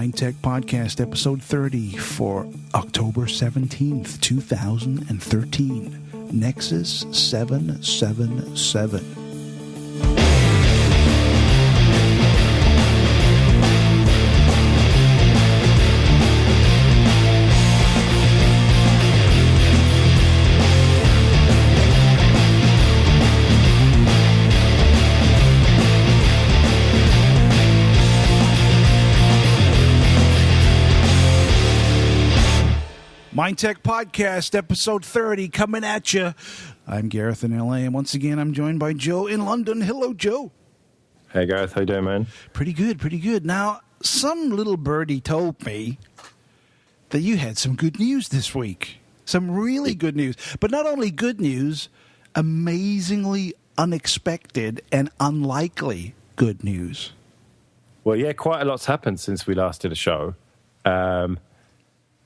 Mind Tech Podcast, episode 30 for October 17th, 2013. Nexus 777. Mind Tech Podcast, episode 30, coming at you. I'm Gareth in LA, and once again, I'm joined by Joe in London. Hello, Joe. Hey, Gareth. How you doing, man? Pretty good, pretty good. Now, some little birdie told me that you had some good news this week. Some really good news. But not only good news, amazingly unexpected and unlikely good news. Well, yeah, quite a lot's happened since we last did a show.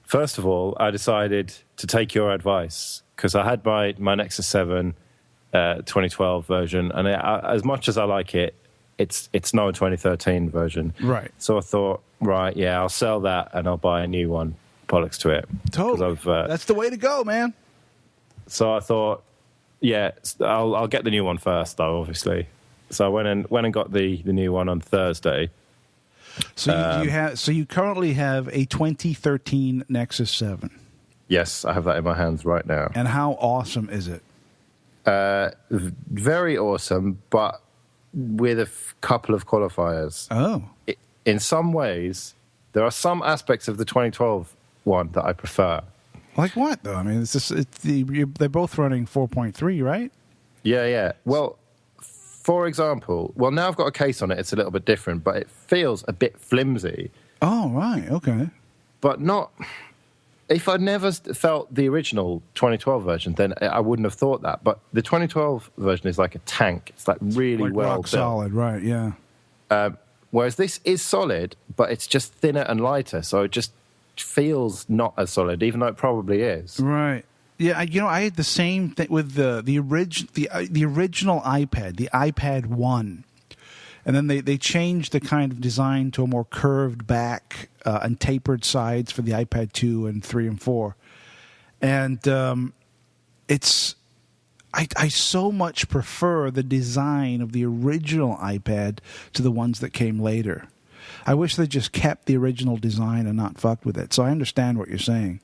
First of all, I decided to take your advice because I had my Nexus 7 2012 version, and as much as I like it, it's no 2013 version. Right. So I thought, right, yeah, I'll sell that and I'll buy a new one. Bollocks to it. Totally. That's the way to go, man. So I thought, yeah, I'll get the new one first, though, obviously. So I went and got the new one on Thursday. So you currently have a 2013 Nexus 7. Yes, I have that in my hands right now. And how awesome is it? Very awesome, but with a couple of qualifiers. Oh. In some ways, there are some aspects of the 2012 one that I prefer. Like what, though? I mean, they're both running 4.3, right? Yeah. Well, for example, now I've got a case on it. It's a little bit different, but it feels a bit flimsy. Oh, right. Okay. But not... If I'd never felt the original 2012 version, then I wouldn't have thought that. But the 2012 version is like a tank. It's like really like well rock built. solid, right, yeah. Whereas this is solid, but it's just thinner and lighter, so it just feels not as solid, even though it probably is. Right. Yeah, I had the same thing with the original iPad, the iPad 1. And then they changed the kind of design to a more curved back and tapered sides for the iPad 2 and 3 and 4. And I so much prefer the design of the original iPad to the ones that came later. I wish they just kept the original design and not fucked with it. So I understand what you're saying.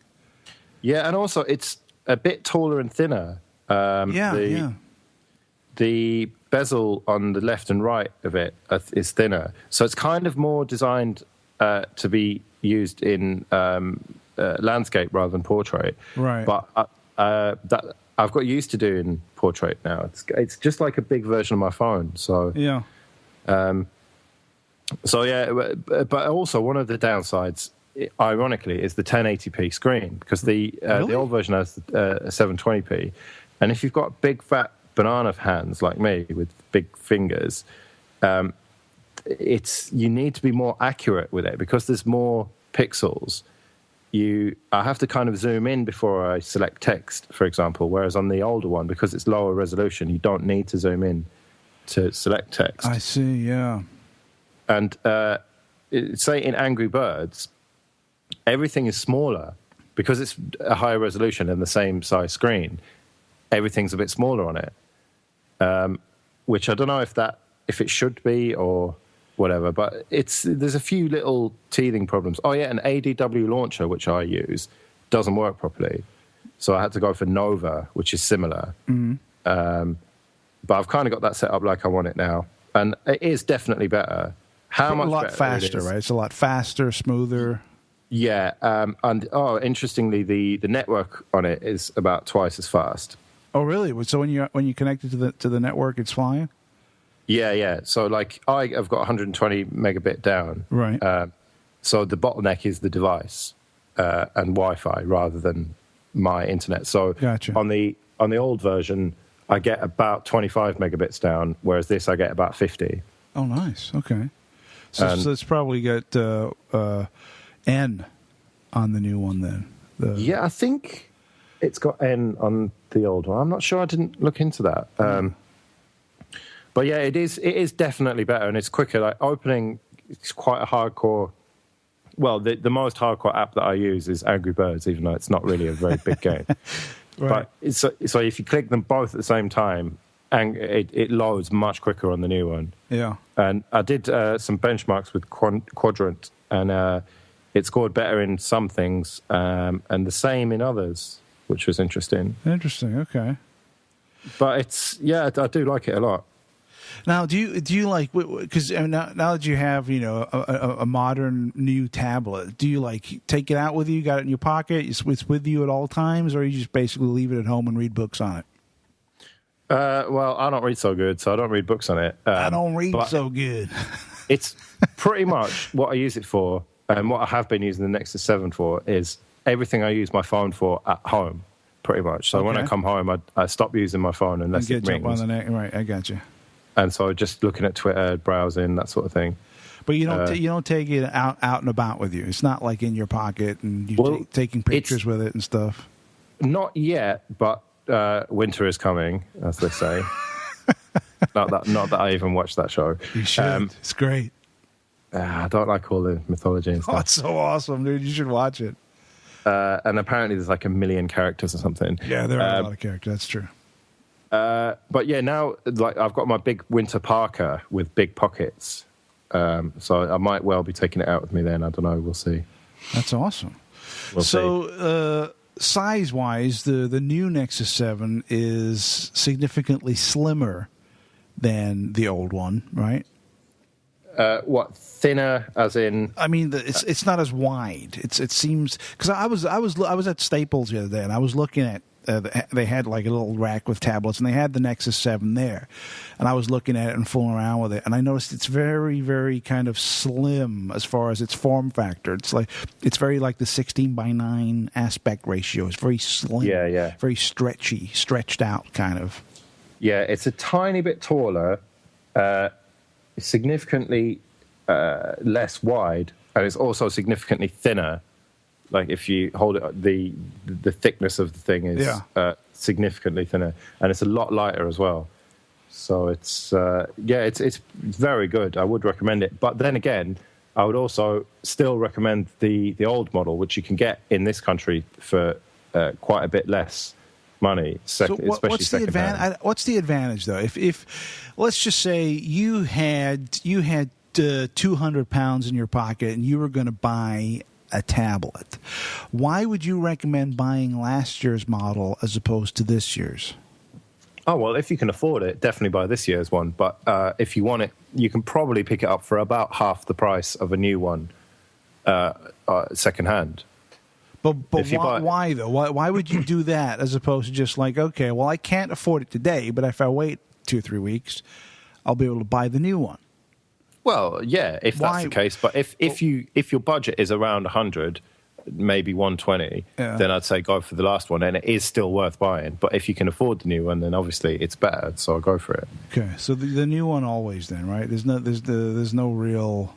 Yeah, and also it's a bit taller and thinner. The bezel on the left and right of it is thinner. So it's kind of more designed to be used in landscape rather than portrait. Right. But that I've got used to doing portrait now. It's just like a big version of my phone. So yeah. But also one of the downsides, ironically, is the 1080p screen, because the old version has a 720p, and if you've got big fat banana hands like me with big fingers, you need to be more accurate with it because there's more pixels. I have to kind of zoom in before I select text, for example, whereas on the older one, because it's lower resolution, you don't need to zoom in to select text. I see, yeah. And say in Angry Birds, everything is smaller because it's a higher resolution and the same size screen. Everything's a bit smaller on it, which I don't know if it should be or whatever. But there's a few little teething problems. Oh yeah, an ADW launcher, which I use, doesn't work properly, so I had to go for Nova, which is similar. Mm-hmm. But I've kind of got that set up like I want it now, and it is definitely better. A lot faster, right? It's a lot faster, smoother. Yeah, and interestingly, the network on it is about twice as fast. Oh, really? So when you connect it to the network, it's flying? Yeah. So like I've got 120 megabit down. Right. So the bottleneck is the device and Wi-Fi rather than my internet. So gotcha. On the old version, I get about 25 megabits down, whereas this I get about 50. Oh, nice. Okay. So it's probably got N on the new one then. Yeah, I think it's got N on the old one. I'm not sure. I didn't look into that. But yeah, it is definitely better, and it's quicker. Like opening, it's quite a hardcore Well, the most hardcore app that I use is Angry Birds, even though it's not really a very big game. Right. But so if you click them both at the same time, and it loads much quicker on the new one. Yeah. And I did some benchmarks with Quadrant, and it scored better in some things, and the same in others, which was interesting. Interesting. Okay. But I do like it a lot. Now, do you like, because now that you have a modern new tablet, do you like take it out with you, got it in your pocket, it's with you at all times, or you just basically leave it at home and read books on it? Well, I don't read so good, so I don't read books on it. I don't read so good. It's pretty much what I use it for, and what I have been using the Nexus 7 for is everything I use my phone for at home, pretty much. So when I come home, I stop using my phone unless it rings. Right, I got you. And so just looking at Twitter, browsing, that sort of thing. But you don't take it out and about with you. It's not like in your pocket and you taking pictures with it and stuff. Not yet, but winter is coming, as they say. not that I even watched that show. You should. It's great. I don't like all the mythology and stuff. Oh, it's so awesome, dude. You should watch it. And apparently there's like 1 million characters or something. Yeah, there are a lot of characters. That's true. But yeah, now like I've got my big winter parka with big pockets, so I might well be taking it out with me then. I don't know. We'll see. That's awesome. We'll see. Size-wise, the new Nexus 7 is significantly slimmer than the old one, right? What, thinner? As in? I mean, it's not as wide. It seems, because I was at Staples the other day and I was looking at. They had like a little rack with tablets, and they had the Nexus 7 there. And I was looking at it and fooling around with it, and I noticed it's very, very kind of slim as far as its form factor. It's very like the 16:9 aspect ratio. It's very slim, very stretched out kind of. Yeah, it's a tiny bit taller, significantly less wide, and it's also significantly thinner. Like if you hold it, the thickness of the thing is significantly thinner, and it's a lot lighter as well. So it's very good. I would recommend it. But then again, I would also still recommend the old model, which you can get in this country for quite a bit less money. What's the advantage though? If let's just say you had £200 in your pocket and you were going to buy a tablet, why would you recommend buying last year's model as opposed to this year's? Oh, well, if you can afford it, definitely buy this year's one. But if you want it, you can probably pick it up for about half the price of a new one, secondhand. But why though? Why would you do that as opposed to just like, okay, well, I can't afford it today, but if I wait 2 or 3 weeks, I'll be able to buy the new one. Well, yeah, if that's the case. But if your budget is around 100, maybe 120, then I'd say go for the last one, and it is still worth buying. But if you can afford the new one, then obviously it's better, so I'll go for it. Okay, so the new one always then, right? There's no real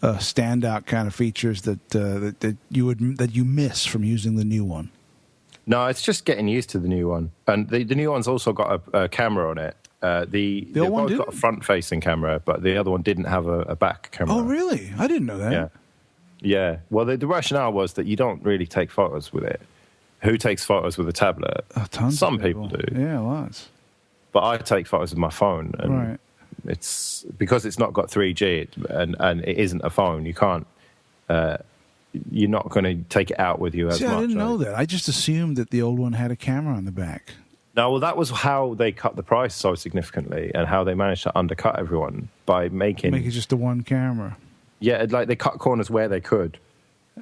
standout kind of features that you miss from using the new one. No, it's just getting used to the new one, and the new one's also got a camera on it. They both got a front-facing camera, but the other one didn't have a back camera. Oh, really? I didn't know that. Yeah. Well, the rationale was that you don't really take photos with it. Who takes photos with a tablet? Some people do. Yeah, lots. But I take photos with my phone, and it's because it's not got 3G and it isn't a phone. You can't. You're not going to take it out with you as much. I didn't know that. I just assumed that the old one had a camera on the back. No, well, that was how they cut the price so significantly, and how they managed to undercut everyone by making it just the one camera. Yeah, like they cut corners where they could.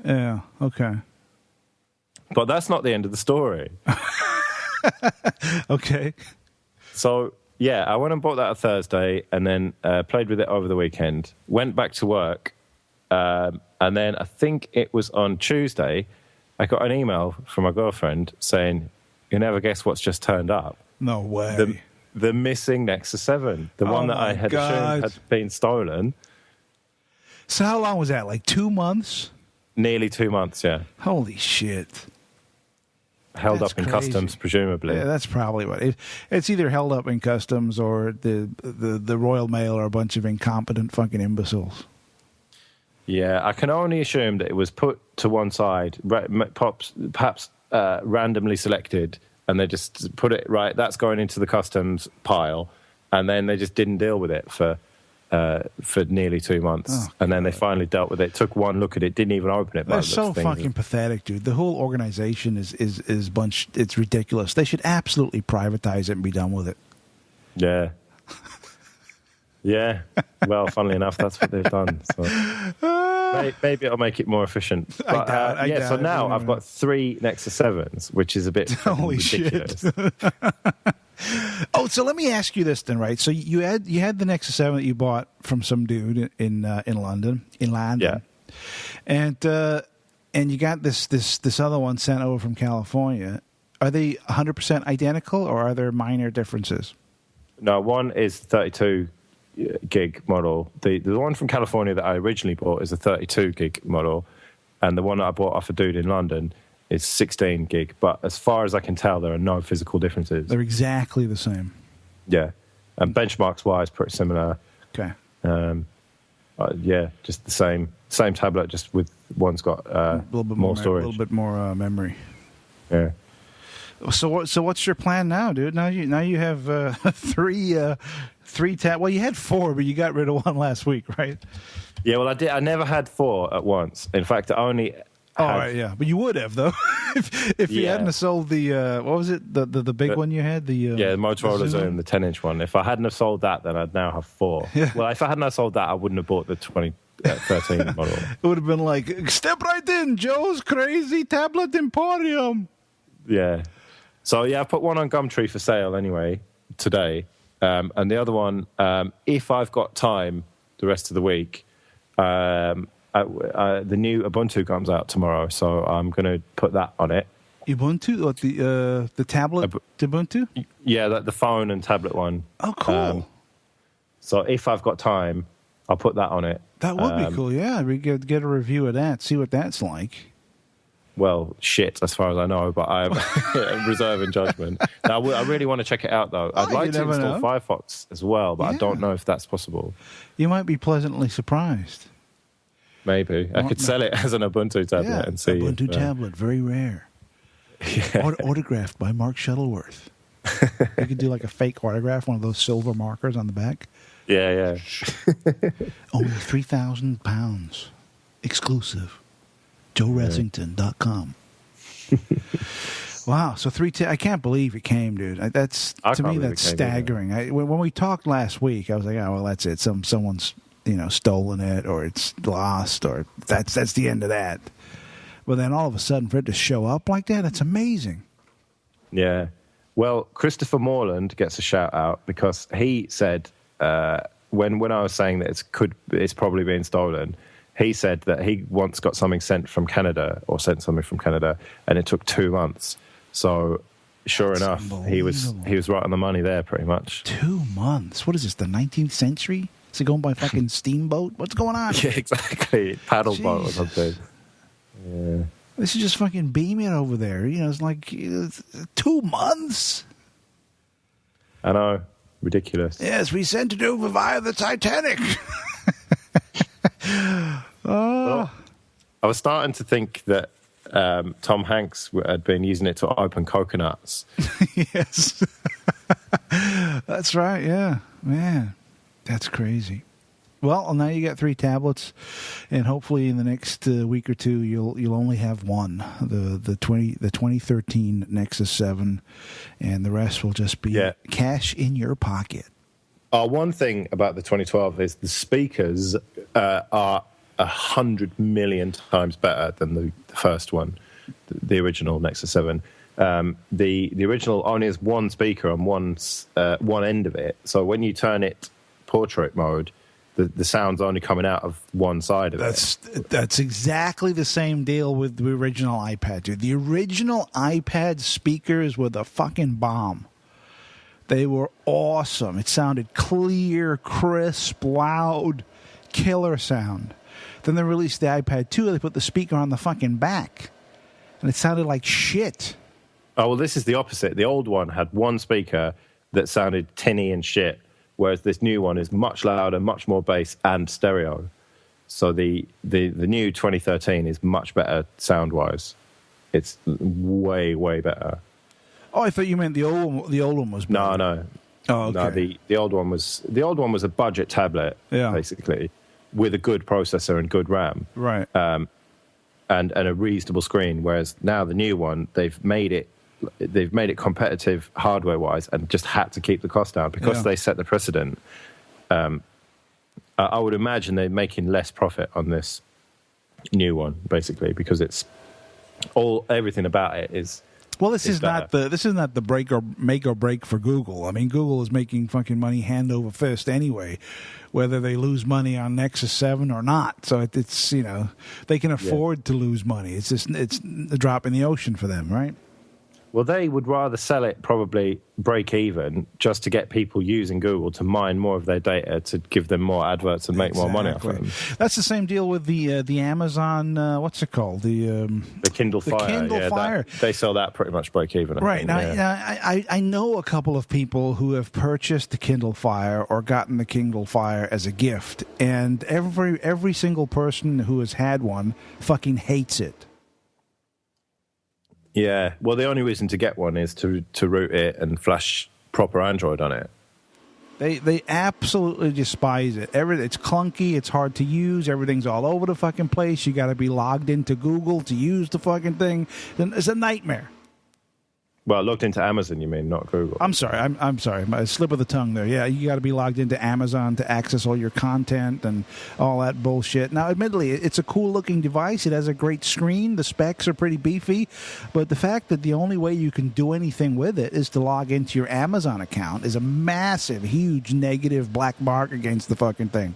Yeah. Okay. But that's not the end of the story. Okay. So yeah, I went and bought that on Thursday, and then played with it over the weekend. Went back to work, and then I think it was on Tuesday, I got an email from my girlfriend saying, "You never guess what's just turned up." No way. The missing Nexus 7, the one that I had assumed had been stolen. So how long was that? Like 2 months? Nearly 2 months, yeah. Holy shit. Held up in customs, presumably. Yeah, that's probably what it's either held up in customs or the Royal Mail are a bunch of incompetent fucking imbeciles. Yeah, I can only assume that it was put to one side, perhaps randomly selected, and they just put it right. That's going into the customs pile, and then they just didn't deal with it for nearly 2 months, and then they finally dealt with it. Took one look at it, didn't even open it. They're so fucking pathetic, dude. The whole organization is bunch. It's ridiculous. They should absolutely privatize it and be done with it. Yeah. Yeah, well, funnily enough, that's what they've done. So maybe it'll make it more efficient. But, I doubt so it. now I've got 3 Nexus 7s, which is a bit Holy ridiculous. Shit. Oh, so let me ask you this then, right? So you had the Nexus 7 that you bought from some dude in London, Yeah. and you got this other one sent over from California. Are they 100% identical, or are there minor differences? No, one is 32 gig model. The one from California that I originally bought is a 32 gig model, and the one that I bought off a dude in London is 16 gig. But as far as I can tell, there are no physical differences. They're exactly the same. Yeah, and benchmarks wise, pretty similar. Okay. Yeah, just the same tablet, just with one's got a little bit more storage, a little bit more memory. Yeah. So what's your plan now, dude? Now you have 3 tab. Well, you had 4, but you got rid of one last week, right? Yeah, well, I did. I never had 4 at once. In fact, I only. Right, yeah, but you would have though if you hadn't have sold the what was it, the big one you had, the Motorola Zoom, the 10-inch one. If I hadn't have sold that, then I'd now have 4. Yeah. Well, if I hadn't have sold that, I wouldn't have bought the 2013 model. It would have been like, step right in, Joe's Crazy Tablet Emporium. Yeah. So yeah, I put one on Gumtree for sale anyway today, and the other one, if I've got time, the rest of the week. The new Ubuntu comes out tomorrow, so I'm going to put that on it. Ubuntu, what, the tablet Ubuntu? Yeah, the phone and tablet one. Oh, cool. So if I've got time, I'll put that on it. That would be cool. Yeah, we could get a review of that, see what that's like. Well, shit, as far as I know, but I'm reserving judgment. Now, I really want to check it out, though. I'd like to install Firefox as well, but I don't know if that's possible. You might be pleasantly surprised. Maybe. I could sell it as an Ubuntu tablet and see. Ubuntu tablet, very rare. Yeah. Autographed by Mark Shuttleworth. You could do like a fake autograph, one of those silver markers on the back. Yeah. Only £3,000. Exclusive. JoeRessington.com. Wow, so I can't believe it came, dude. That's staggering. When we talked last week, I was like, oh well, that's it. Someone's stolen it, or it's lost, or that's the end of that. But then all of a sudden, for it to show up like that, it's amazing. Yeah. Well, Christopher Moreland gets a shout out because he said when I was saying that it's probably been stolen. He said that he once got something sent from Canada, and it took 2 months. So, sure enough, he was right on the money there, pretty much. 2 months? What is this, the 19th century? Is it going by fucking steamboat? What's going on? Yeah, exactly. Paddle boat or something. Yeah. This is just fucking beaming over there. It's like 2 months. I know. Ridiculous. Yes, we sent it over via the Titanic. Well, I was starting to think that Tom Hanks had been using it to open coconuts. Yes. That's right, yeah. Man, that's crazy. Well, now you got 3 tablets, and hopefully in the next week or two you'll only have one, the 2013 Nexus 7, and the rest will just be cash in your pocket. One thing about the 2012 is the speakers are 100 million times better than the first one, the original Nexus 7. The original only has one speaker on one end of it, so when you turn it portrait mode, the sound's only coming out of one side of it. That's exactly the same deal with the original iPad, dude. The original iPad speakers were the fucking bomb. They were awesome. It sounded clear, crisp, loud, killer sound. Then they released the iPad 2, they put the speaker on the fucking back, and it sounded like shit. Oh, well, this is the opposite. The old one had one speaker that sounded tinny and shit, whereas this new one is much louder, much more bass, and stereo. So the new 2013 is much better sound-wise. It's way, way better. Oh, I thought you meant the old one was better. No. Oh, okay. No, the old one was a budget tablet, basically, with a good processor and good RAM. Right. And a reasonable screen, whereas now the new one, they've made it competitive hardware-wise and just had to keep the cost down because they set the precedent. I would imagine they're making less profit on this new one, basically, because it's everything about it is. Well, this is not the make or break for Google. I mean, Google is making fucking money hand over fist anyway, whether they lose money on Nexus 7 or not. So it's they can afford to lose money. It's a drop in the ocean for them, right? Well, they would rather sell it probably break even just to get people using Google to mine more of their data to give them more adverts and make more money off of them. That's the same deal with the Amazon, what's it called? The Kindle Fire. Kindle Fire. They sell that pretty much break even. Right. Now, I know a couple of people who have purchased the Kindle Fire or gotten the Kindle Fire as a gift, and every single person who has had one fucking hates it. Yeah, well, the only reason to get one is to root it and flash proper Android on it. They absolutely despise it. It's clunky. It's hard to use. Everything's all over the fucking place. You got to be logged into Google to use the fucking thing. It's a nightmare. Well, logged into Amazon, you mean, not Google. I'm sorry. I'm sorry. My slip of the tongue there. Yeah, you got to be logged into Amazon to access all your content and all that bullshit. Now, admittedly, it's a cool-looking device. It has a great screen. The specs are pretty beefy. But the fact that the only way you can do anything with it is to log into your Amazon account is a massive, huge negative black mark against the fucking thing.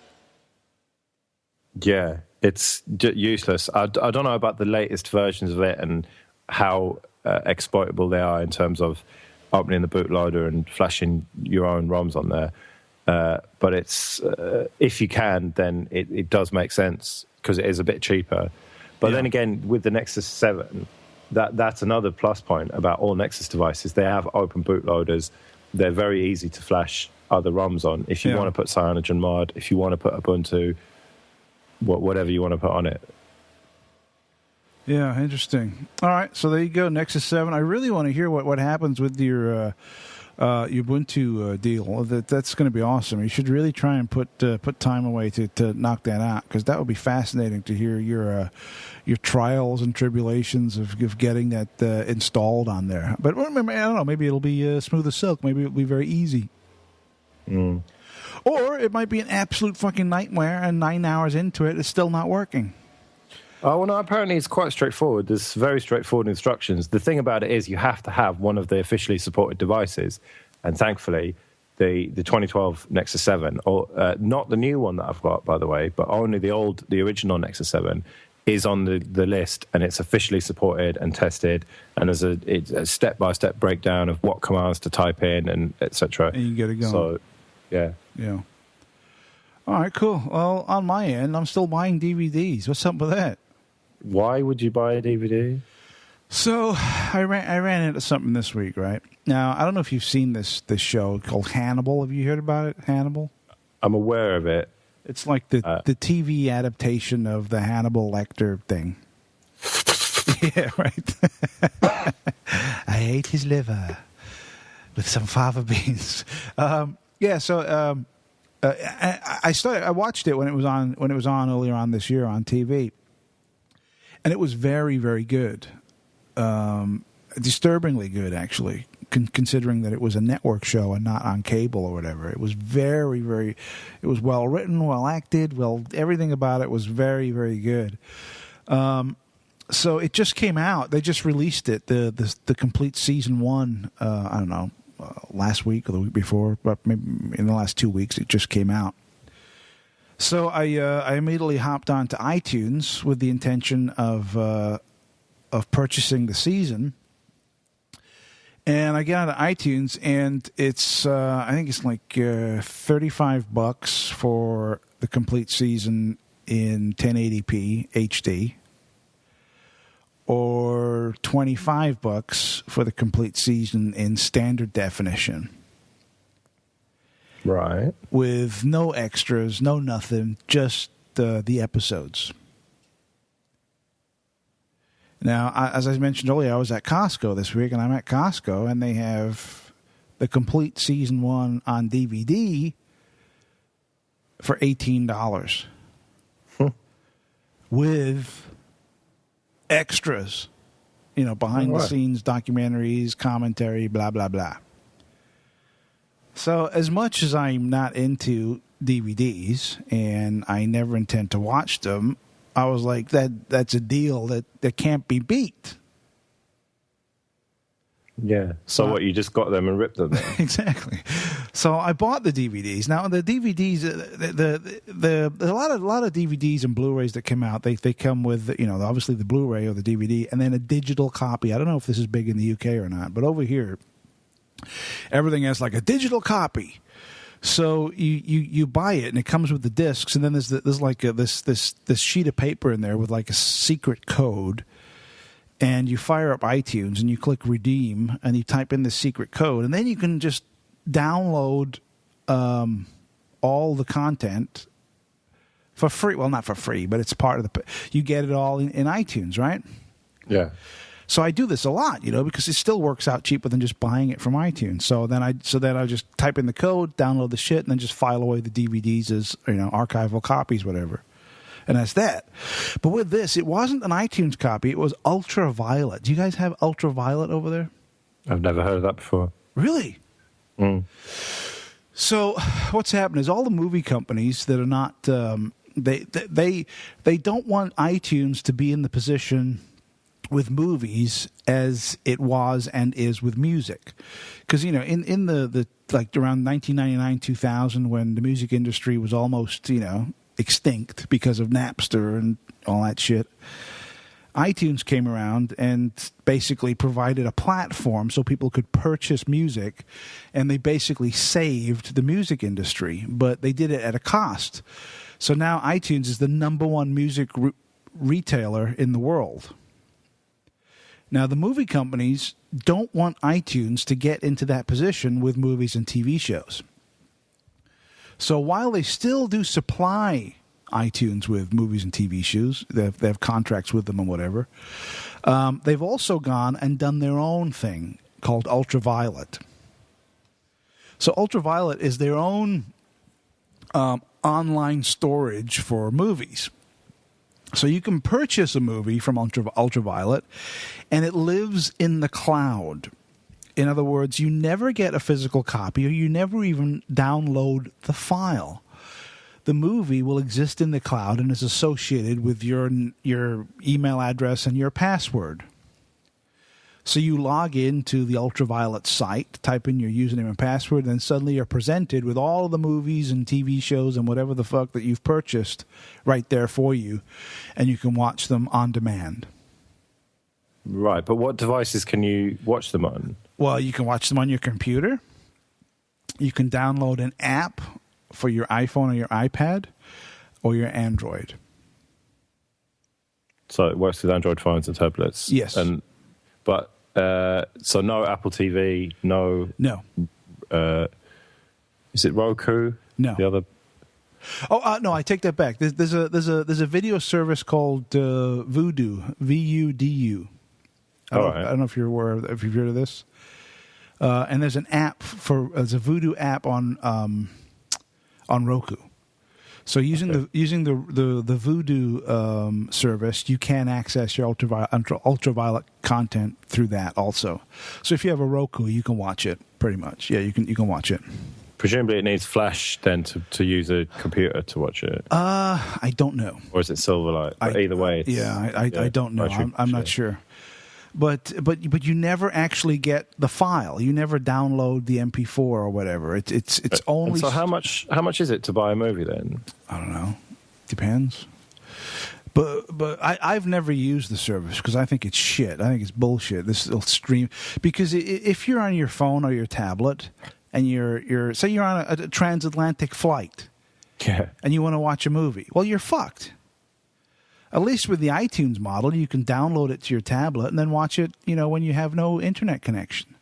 Yeah, it's useless. I don't know about the latest versions of it and how exploitable they are in terms of opening the bootloader and flashing your own ROMs on there. But it's if you can, then it does make sense because it is a bit cheaper. But then again, with the Nexus 7, that's another plus point about all Nexus devices. They have open bootloaders. They're very easy to flash other ROMs on. If you want to put CyanogenMod, if you want to put Ubuntu, whatever you want to put on it. Yeah, interesting. All right, so there you go, Nexus 7. I really want to hear what happens with your Ubuntu deal. That's going to be awesome. You should really try and put time away to knock that out, because that would be fascinating to hear your trials and tribulations of getting that installed on there. But I don't know, maybe it'll be smooth as silk. Maybe it'll be very easy. Mm. Or it might be an absolute fucking nightmare, and 9 hours into it, it's still not working. Oh, well, no, apparently it's quite straightforward. There's very straightforward instructions. The thing about it is you have to have one of the officially supported devices. And thankfully, the 2012 Nexus 7, or not the new one that I've got, by the way, but only the original Nexus 7, is on the list, and it's officially supported and tested. And there's a step-by-step breakdown of what commands to type in and etc. And you get it going. So, yeah. Yeah. All right, cool. Well, on my end, I'm still buying DVDs. What's up with that? Why would you buy a DVD? So I ran into something this week, right? Now, I don't know if you've seen this show called Hannibal. Have you heard about it, Hannibal? I'm aware of it. It's like the TV adaptation of the Hannibal Lecter thing. Yeah, right. I ate his liver with some fava beans. So I watched it when it was on earlier on this year on TV. And it was very, very good. Disturbingly good, actually, considering that it was a network show and not on cable or whatever. It was very, very... It was well written, well acted, everything about it was very, very good. So it just came out. They just released it, the complete season 1, I don't know, last week or the week before, but maybe in the last 2 weeks it just came out. So I immediately hopped onto iTunes with the intention of purchasing the season, and I get onto iTunes, and it's I think it's like $35 for the complete season in 1080p HD, or $25 for the complete season in standard definition. Right. With no extras, no nothing, just the episodes. Now, as I mentioned earlier, I was at Costco this week, and I'm at Costco, and they have the complete season 1 on DVD for $18 with extras, behind the scenes documentaries, commentary, blah, blah, blah. So as much as I'm not into DVDs and I never intend to watch them, I was like, that's a deal that can't be beat. Yeah. So what, you just got them and ripped them then? Exactly. So I bought the DVDs. Now the DVDs, a lot of DVDs and Blu-rays that come out, they come with, obviously the Blu-ray or the DVD and then a digital copy. I don't know if this is big in the UK or not, but over here everything has like a digital copy. So you buy it and it comes with the discs, and then there's like this sheet of paper in there with like a secret code, and you fire up iTunes and you click redeem and you type in the secret code, and then you can just download all the content for free. Well, not for free, but it's part of you get it all in iTunes, right? Yeah. So I do this a lot, because it still works out cheaper than just buying it from iTunes. So then I just type in the code, download the shit, and then just file away the DVDs as archival copies, whatever. And that's that. But with this, it wasn't an iTunes copy; it was Ultraviolet. Do you guys have Ultraviolet over there? I've never heard of that before. Really? Mm. So what's happened is all the movie companies that are not they don't want iTunes to be in the position with movies as it was and is with music, because in the like around 1999 2000, when the music industry was almost extinct because of Napster and all that shit, iTunes came around and basically provided a platform so people could purchase music, and they basically saved the music industry, but they did it at a cost. So now iTunes is the number one music retailer in the world. Now, the movie companies don't want iTunes to get into that position with movies and TV shows. So while they still do supply iTunes with movies and TV shows, they have contracts with them and whatever, they've also gone and done their own thing called Ultraviolet. So Ultraviolet is their own online storage for movies. So you can purchase a movie from Ultraviolet, and it lives in the cloud. In other words, you never get a physical copy, or you never even download the file. The movie will exist in the cloud and is associated with your email address and your password. So you log into the Ultraviolet site, type in your username and password, and then suddenly you're presented with all the movies and TV shows and whatever the fuck that you've purchased right there for you, and you can watch them on demand. Right, but what devices can you watch them on? Well, you can watch them on your computer. You can download an app for your iPhone or your iPad or your Android. So it works with Android phones and tablets? Yes. So no Apple TV, no. Is it Roku? No. The other. Oh no, I take that back. There's a video service called Vudu, VUDU. I don't know if you're aware if you've heard of this. And there's an app there's a Vudu app on Roku. So using the Vudu service, you can access your ultraviolet content through that also. So if you have a Roku, you can watch it pretty much. Yeah, you can watch it. Presumably, it needs Flash then to use a computer to watch it. I don't know. Or is it Silverlight? Either way, I don't know. I'm not sure. But you never actually get the file. You never download the MP4 or whatever. It's only. And so how much is it to buy a movie then? I don't know. Depends. But I've never used the service because I think it's shit. I think it's bullshit. This will stream because if you're on your phone or your tablet and you're say you're on a transatlantic flight, and you want to watch a movie, well, you're fucked. At least with the iTunes model, you can download it to your tablet and then watch it, when you have no internet connection.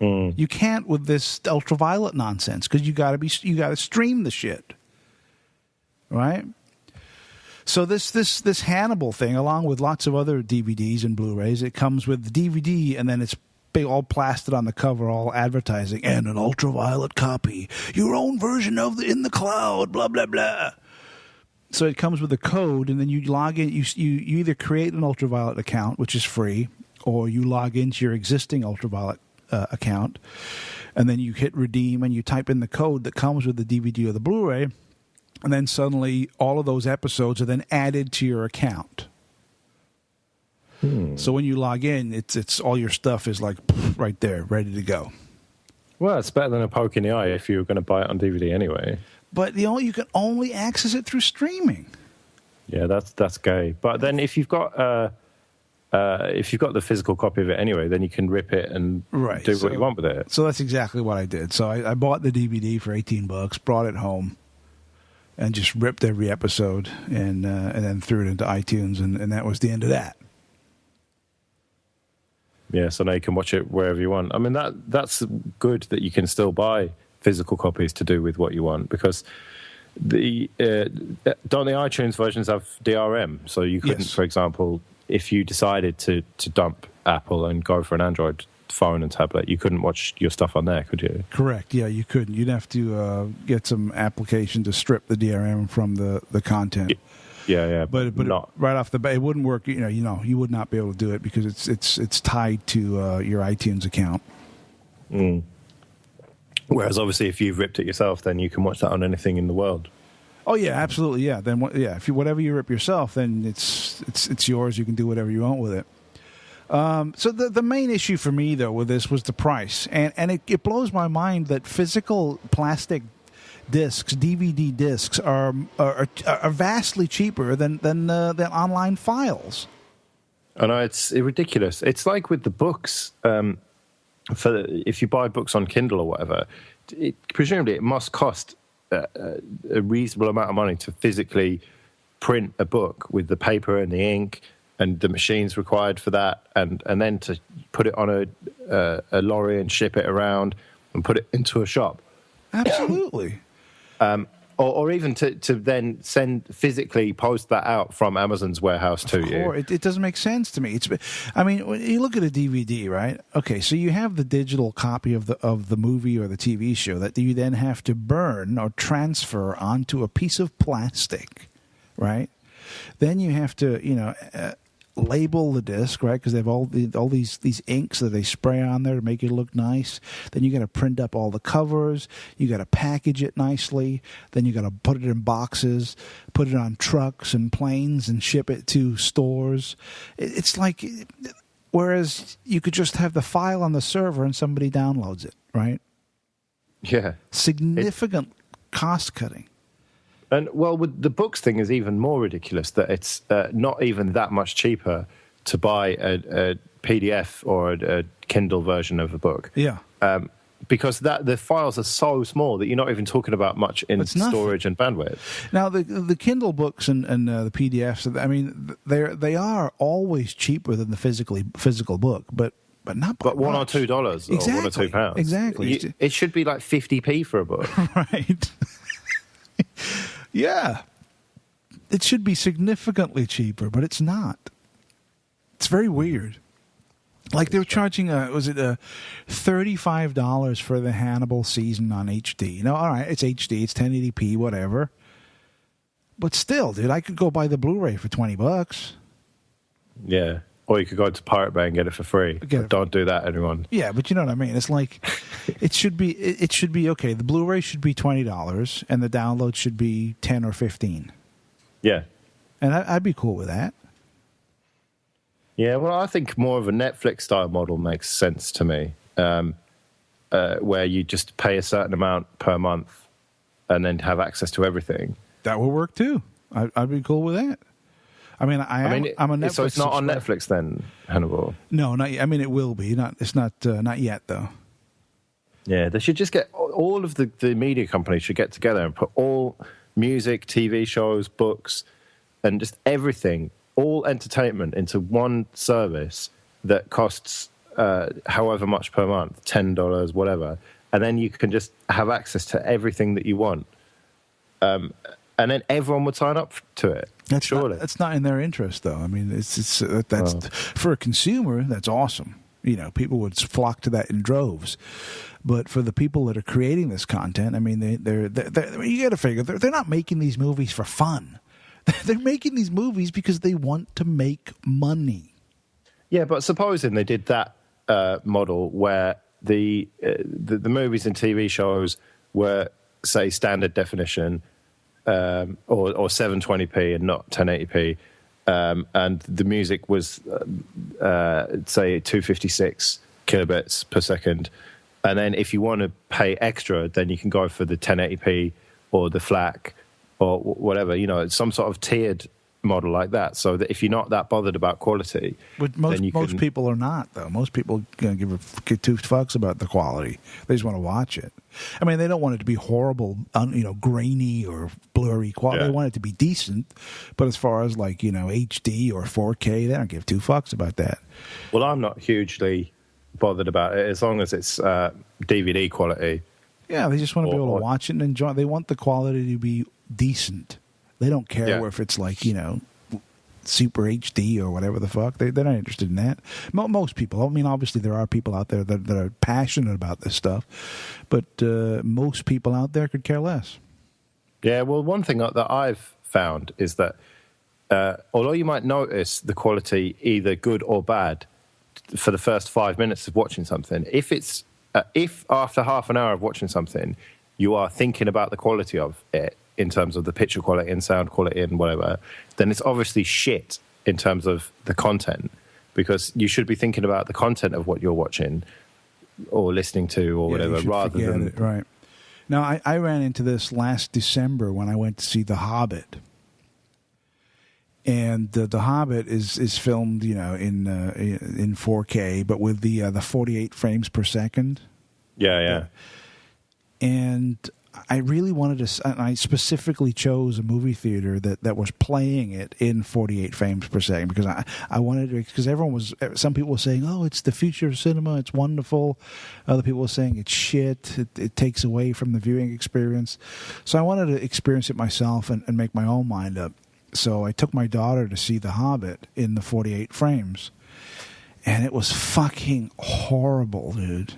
Mm. You can't with this ultraviolet nonsense because you got to stream the shit, right? So this Hannibal thing, along with lots of other DVDs and Blu-rays, it comes with the DVD, and then it's big, all plastered on the cover, all advertising, and an ultraviolet copy, your own version of In the Cloud, blah blah blah. So it comes with a code, and then you log in. You either create an Ultraviolet account, which is free, or you log into your existing Ultraviolet account, and then you hit redeem, and you type in the code that comes with the DVD or the Blu-ray, and then suddenly all of those episodes are then added to your account. So when you log in, it's all your stuff is like right there, ready to go. Well, it's better than a poke in the eye if you were going to buy it on DVD anyway. But you can only access it through streaming. Yeah, that's gay. But then if you've got the physical copy of it anyway, then you can rip it and do what you want with it. So that's exactly what I did. So I bought the DVD for $18, brought it home, and just ripped every episode and then threw it into iTunes, and that was the end of that. Yeah, so now you can watch it wherever you want. I mean, that's good that you can still buy physical copies to do with what you want, because don't the iTunes versions have DRM? So you couldn't, for example, if you decided to dump Apple and go for an Android phone and tablet, you couldn't watch your stuff on there, could you? Correct. Yeah, you couldn't. You'd have to get some application to strip the DRM from the content. Yeah, but not right off the bat, it wouldn't work. You would not be able to do it because it's tied to your iTunes account. Whereas obviously, if you've ripped it yourself, then you can watch that on anything in the world. Oh yeah, absolutely. Yeah. Then if whatever you rip yourself, then it's yours. You can do whatever you want with it. So the main issue for me though with this was the price, and it blows my mind that physical plastic discs, DVD discs, are vastly cheaper than online files. I know, it's ridiculous. It's like with the books. If you buy books on Kindle or whatever, presumably it must cost a reasonable amount of money to physically print a book with the paper and the ink and the machines required for that, and then to put it on a lorry and ship it around and put it into a shop. Absolutely. Or even to then physically post that out from Amazon's warehouse to you. It doesn't make sense to me. When you look at a DVD, right? Okay, so you have the digital copy of the movie or the TV show that you then have to burn or transfer onto a piece of plastic, right? Then you have to, label the disc, right? Because they have all these inks that they spray on there to make it look nice. Then you got to print up all the covers. You got to package it nicely. Then you got to put it in boxes, put it on trucks and planes, and ship it to stores. It's like, whereas you could just have the file on the server and somebody downloads it, right? Yeah, significant cost cutting. And, well, with the books thing is even more ridiculous, that it's not even that much cheaper to buy a PDF or a Kindle version of a book. Yeah. Because the files are so small that you're not even talking about much in storage and bandwidth. Now, the Kindle books and the PDFs, I mean, they are always cheaper than the physical book, but not by $1 or $2 or exactly. £1 or £2. Exactly. It should be like 50p for a book. Right. Yeah. It should be significantly cheaper, but it's not. It's very weird. Like they were charging, $35 for the Hannibal season on HD. Now, all right, it's HD, it's 1080p, whatever. But still, dude, I could go buy the Blu-ray for $20. Yeah. Or you could go to Pirate Bay and get it for free. Don't do that, everyone. Yeah, but you know what I mean. It's like it should be okay. The Blu-ray should be $20, and the download should be $10 or $15. Yeah, and I'd be cool with that. Yeah, well, I think more of a Netflix style model makes sense to me, where you just pay a certain amount per month, and then have access to everything. That would work too. I'd be cool with that. I mean, I'm a Netflix. So it's not on Netflix then, Hannibal? No, not yet. I mean, it will be. It's not yet though. Yeah, they should just get all of the media companies should get together and put all music, TV shows, books, and just everything, all entertainment into one service that costs however much per month, $10, whatever, and then you can just have access to everything that you want. and then everyone would sign up to it. Surely that's not in their interest, though. I mean, that's for a consumer, that's awesome. You know, people would flock to that in droves. But for the people that are creating this content, I mean, they're you got to figure they're not making these movies for fun. They're making these movies because they want to make money. Yeah, but supposing they did that model where the movies and TV shows were, say, standard definition or 720p and not 1080p, and the music was, say, 256 kilobits per second. And then if you want to pay extra, then you can go for the 1080p or the FLAC or whatever, you know, some sort of tiered model like that. So that if you're not that bothered about quality, but most people are not, though. Most people give two fucks about the quality. They just want to watch it. I mean, they don't want it to be horrible, grainy or blurry quality. Yeah. They want it to be decent. But as far as HD or 4K, they don't give two fucks about that. Well, I'm not hugely bothered about it as long as it's DVD quality. Yeah, they just want to be able to watch it and enjoy. They want the quality to be decent. They don't care if it's super HD or whatever the fuck. They're not interested in that. Most people. I mean, obviously there are people out there that are passionate about this stuff, but most people out there could care less. Yeah, well, one thing that I've found is that although you might notice the quality either good or bad for the first 5 minutes of watching something, if after half an hour of watching something you are thinking about the quality of it in terms of the picture quality and sound quality and whatever, then it's obviously shit in terms of the content, because you should be thinking about the content of what you're watching or listening to or whatever, rather than it, right. Now I ran into this last December when I went to see The Hobbit. And the Hobbit is filmed, in 4K, but with the 48 frames per second. Yeah. And I really wanted to. And I specifically chose a movie theater that was playing it in 48 frames per second because I wanted to. Because some people were saying, "Oh, it's the future of cinema. It's wonderful." Other people were saying it's shit. It takes away from the viewing experience. So I wanted to experience it myself and make my own mind up. So I took my daughter to see The Hobbit in the 48 frames. And it was fucking horrible, dude.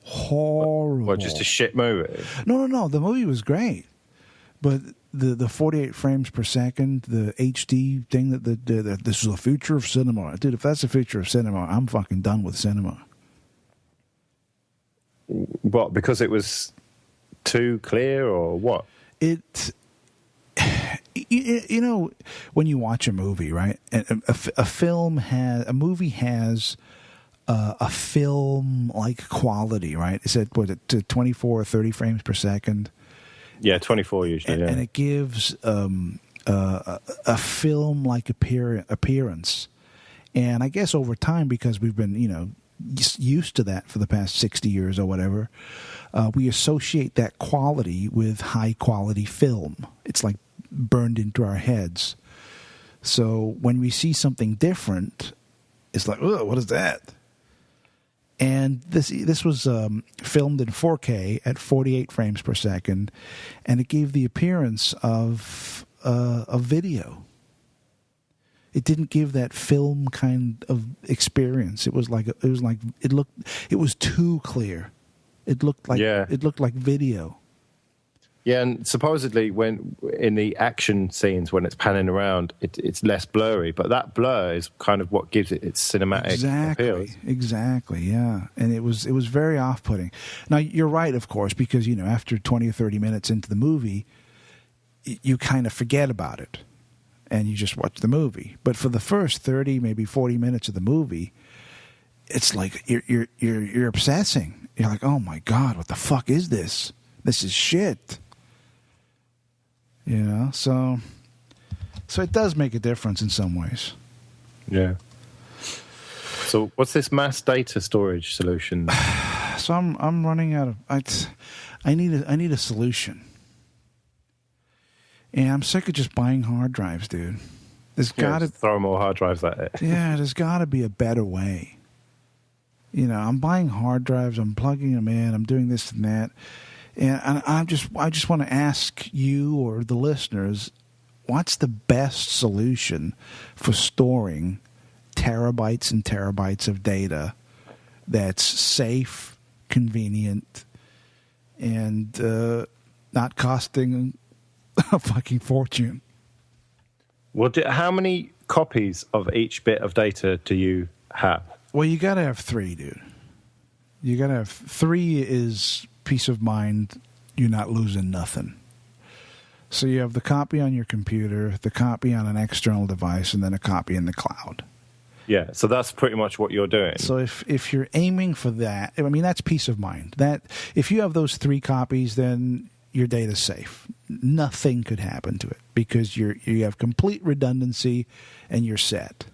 Horrible. What, just a shit movie? No. The movie was great. But the 48 frames per second, the HD thing, that this is the future of cinema. Dude, if that's the future of cinema, I'm fucking done with cinema. What, because it was too clear or what? When you watch a movie, right? A movie has a film-like quality, right? Is it 24 or 30 frames per second? Yeah, 24 usually. And it gives a film-like appearance. And I guess over time, because we've been, used to that for the past 60 years or whatever, we associate that quality with high-quality film. It's like burned into our heads. So when we see something different, it's like, oh, what is that? And this was filmed in 4K at 48 frames per second, and it gave the appearance of a video. It didn't give that film kind of experience. It was too clear. It looked like video. Yeah, and supposedly when in the action scenes, when it's panning around, it's less blurry. But that blur is kind of what gives it its cinematic appeal. Exactly, yeah. And it was very off-putting. Now, you're right, of course, because, after 20 or 30 minutes into the movie, you kind of forget about it. And you just watch the movie. But for the first 30, maybe 40 minutes of the movie, it's like you're obsessing. You're like, oh, my God, what the fuck is this? This is shit. So it does make a difference in some ways. Yeah. So what's this mass data storage solution? So I'm running out of. I need a solution, and I'm sick of just buying hard drives, dude. There's got to throw more hard drives at it. Yeah, there's got to be a better way. I'm buying hard drives. I'm plugging them in. I'm doing this and that. And I just want to ask you or the listeners, what's the best solution for storing terabytes and terabytes of data that's safe, convenient, and not costing a fucking fortune? Well, how many copies of each bit of data do you have? Well, you got to have 3, dude. You got to have 3 is peace of mind. You're not losing nothing. So you have the copy on your computer, the copy on an external device, and then a copy in the cloud. Yeah, so that's pretty much what you're doing. So if you're aiming for that, I mean, that's peace of mind. That if you have those 3 copies, then your data's safe. Nothing could happen to it because you have complete redundancy and you're set.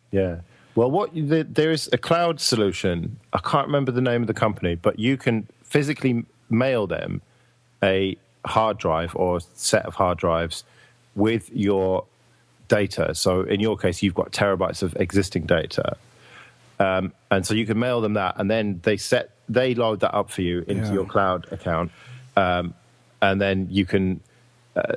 Yeah. Well, there is a cloud solution. I can't remember the name of the company, but you can physically mail them a hard drive or set of hard drives with your data. So in your case, you've got terabytes of existing data. And so you can mail them that, and then they load that up for you into your cloud account. And then you can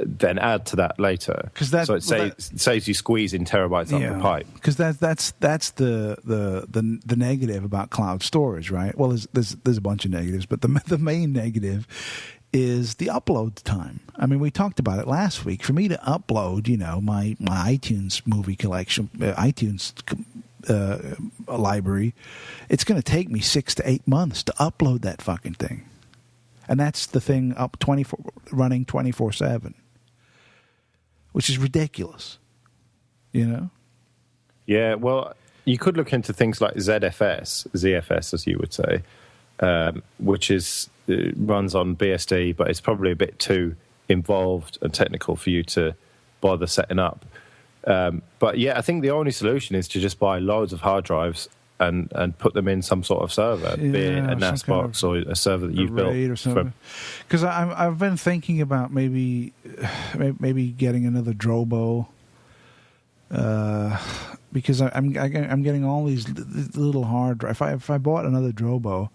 then add to that later. So it saves you squeezing terabytes up the pipe. Because that's the negative about cloud storage, right? Well, there's a bunch of negatives, but the main negative is the upload time. I mean, we talked about it last week. For me to upload, my iTunes movie collection, iTunes library, it's going to take me 6 to 8 months to upload that fucking thing. And that's the thing running 24/7, which is ridiculous, Yeah, well, you could look into things like ZFS, as you would say, which runs on BSD, but it's probably a bit too involved and technical for you to bother setting up. But yeah, I think the only solution is to just buy loads of hard drives and put them in some sort of server, be it a NAS box or a server that you've built. Or something. Because I've been thinking about maybe getting another Drobo. Because I'm getting all these little hard drives. If I bought another Drobo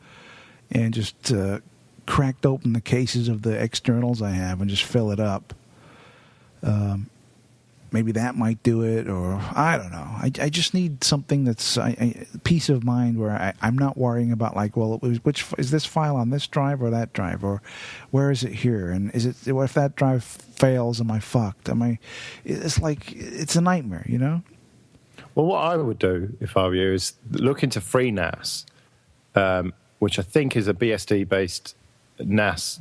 and just cracked open the cases of the externals I have and just fill it up, maybe that might do it, or I don't know. I just need something that's peace of mind where I'm not worrying about which is this file on this drive or that drive, or where is it here, and what if that drive fails? Am I fucked? It's a nightmare, Well, what I would do if I were you is look into FreeNAS, which I think is a BSD-based NAS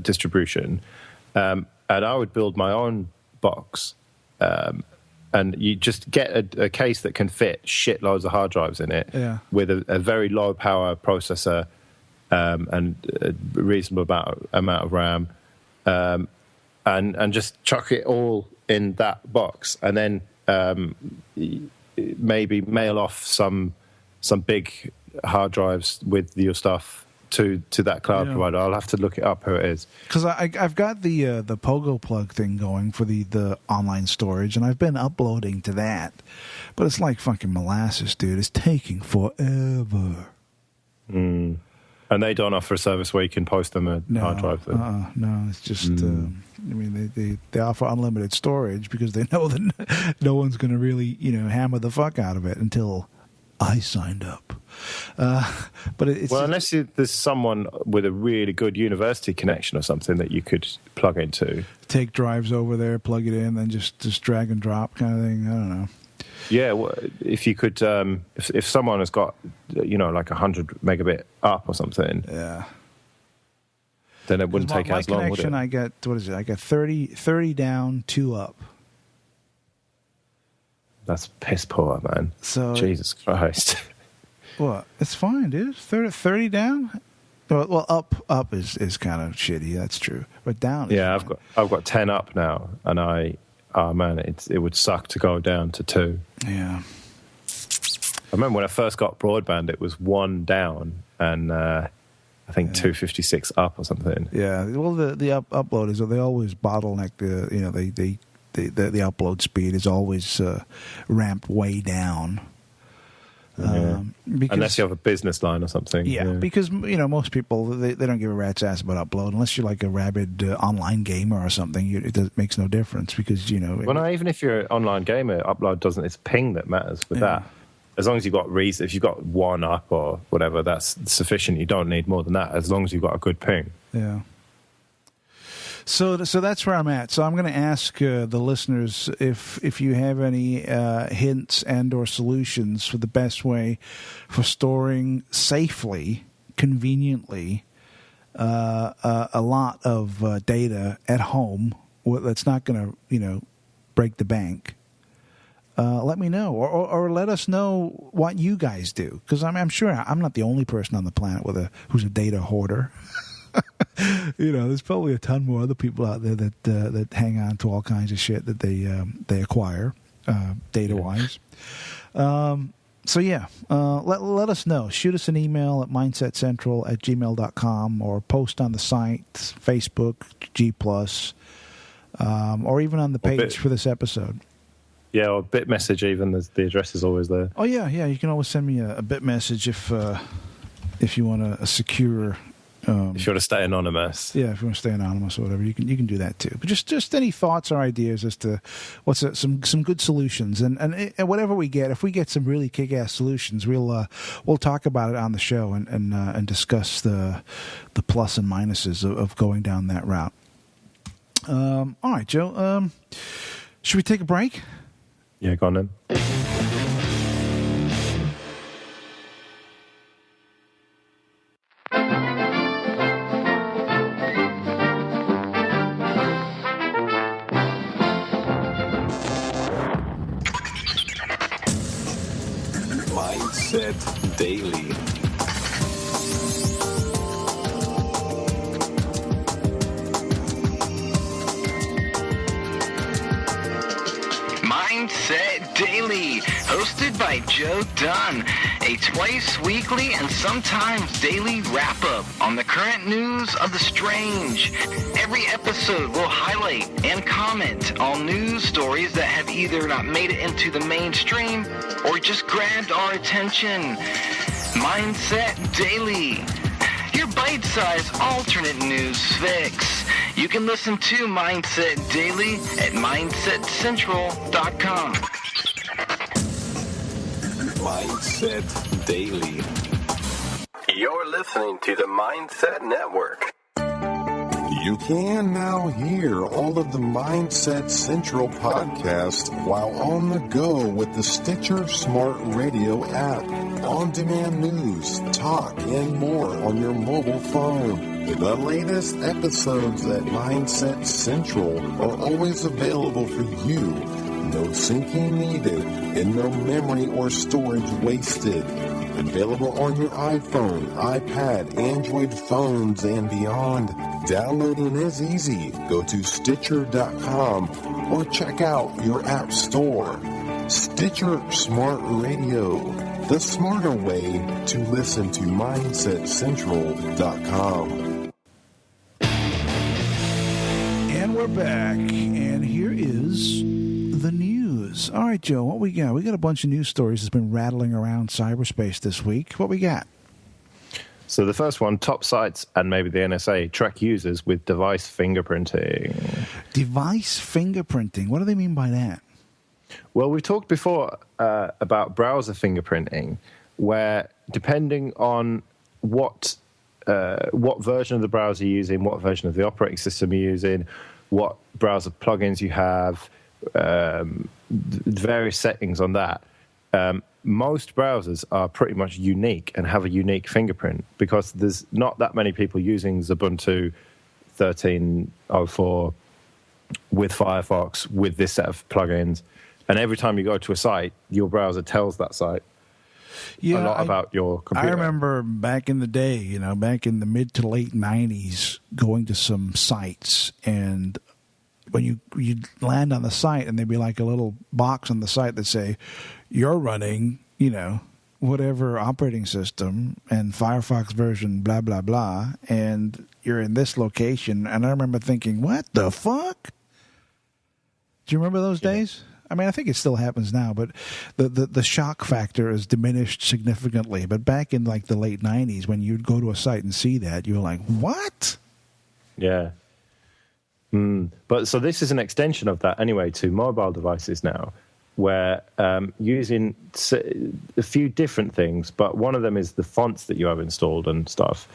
distribution, and I would build my own box. And you just get a case that can fit shitloads of hard drives in it with a very low power processor and a reasonable amount of RAM, and just chuck it all in that box, and then maybe mail off some big hard drives with your stuff to that cloud provider. I'll have to look it up who it is. Because I've got the Pogo plug thing going for the online storage, and I've been uploading to that. But it's like fucking molasses, dude. It's taking forever. And they don't offer a service where you can post them a hard drive? No, it's just... they offer unlimited storage because they know that no one's going to really, hammer the fuck out of it until I signed up. But it's unless there's someone with a really good university connection or something that you could plug into, take drives over there, plug it in, then just drag and drop kind of thing. I don't know. Yeah, well, if you could, if someone has got like 100 megabit up or something, then it wouldn't take as long, would it? I got 30 down, 2 up. That's piss poor, man. So Jesus Christ. What? It's fine, dude. 30 down. Well, up is kind of shitty. That's true. But down. Is fine. I've got 10 up now, and it would suck to go down to 2. Yeah. I remember when I first got broadband, it was 1 down, and I think 256 up or something. Yeah. Well, the upload is they always bottleneck the upload speed is always ramped way down. Unless you have a business line or something. Yeah, because most people they don't give a rat's ass about upload unless you're like a rabid online gamer or something. It makes no difference because Well, no, even if you're an online gamer, upload doesn't. It's ping that matters with that. As long as you've got reason, if you've got one up or whatever, that's sufficient. You don't need more than that. As long as you've got a good ping. Yeah. So that's where I'm at. So I'm going to ask the listeners if you have any hints and or solutions for the best way for storing safely, conveniently, a lot of data at home that's not going to break the bank. Let me know, or let us know what you guys do, because I'm sure I'm not the only person on the planet who's a data hoarder. There's probably a ton more other people out there that hang on to all kinds of shit that they acquire data wise. Let us know. Shoot us an email at mindsetcentral@gmail.com or post on the site, Facebook, G+, or even on the page for this episode. Yeah, or bit message even. The address is always there. Oh yeah. You can always send me a bit message if you want a secure. If you want to stay anonymous. Yeah, if you want to stay anonymous or whatever, you can do that too. But just any thoughts or ideas as to some good solutions and whatever we get. If we get some really kick-ass solutions, we'll talk about it on the show and discuss the plus and minuses of going down that route. All right, Joe. Should we take a break? Yeah, go on then. Mindset Daily. Mindset Daily, hosted by Joe Dunn, a twice weekly and sometimes daily wrap-up on the current news of the strange. Every episode will highlight and comment on news stories that have either not made it into the mainstream or just grabbed our attention. Mindset Daily, your bite-sized alternate news fix. You can listen to Mindset Daily at mindsetcentral.com. Mindset Daily. You're listening to the Mindset Network. You can now hear all of the Mindset Central podcast while on the go with the Stitcher Smart Radio app. On-demand news, talk, and more on your mobile phone. The latest episodes at Mindset Central are always available for you. No syncing needed and no memory or storage wasted. Available on your iPhone, iPad, Android phones, and beyond. Downloading is easy. Go to Stitcher.com or check out your app store. Stitcher Smart Radio, the smarter way to listen to MindsetCentral.com. And we're back, and here is the news. All right, Joe, what we got? We got a bunch of news stories that's been rattling around cyberspace this week. What we got? So the first one, top sites and maybe the NSA track users with device fingerprinting. Device fingerprinting. What do they mean by that? Well, we talked before about browser fingerprinting, where depending on what version of the browser you're using, what version of the operating system you're using, what browser plugins you have, various settings on that, most browsers are pretty much unique and have a unique fingerprint because there's not that many people using Ubuntu 13.04 with Firefox with this set of plugins. And every time you go to a site, your browser tells that site a lot about your computer. I remember back in the day, back in the mid to late 90s, going to some sites, and when you'd land on the site, and there'd be like a little box on the site that say, you're running, whatever operating system and Firefox version, blah, blah, blah, and you're in this location. And I remember thinking, what the fuck? Do you remember those days? I mean, I think it still happens now, but the shock factor is diminished significantly. But back in like the late 90s, when you'd go to a site and see that, you were like, what? Yeah. But so this is an extension of that anyway to mobile devices now, where using a few different things, but one of them is the fonts that you have installed and stuff.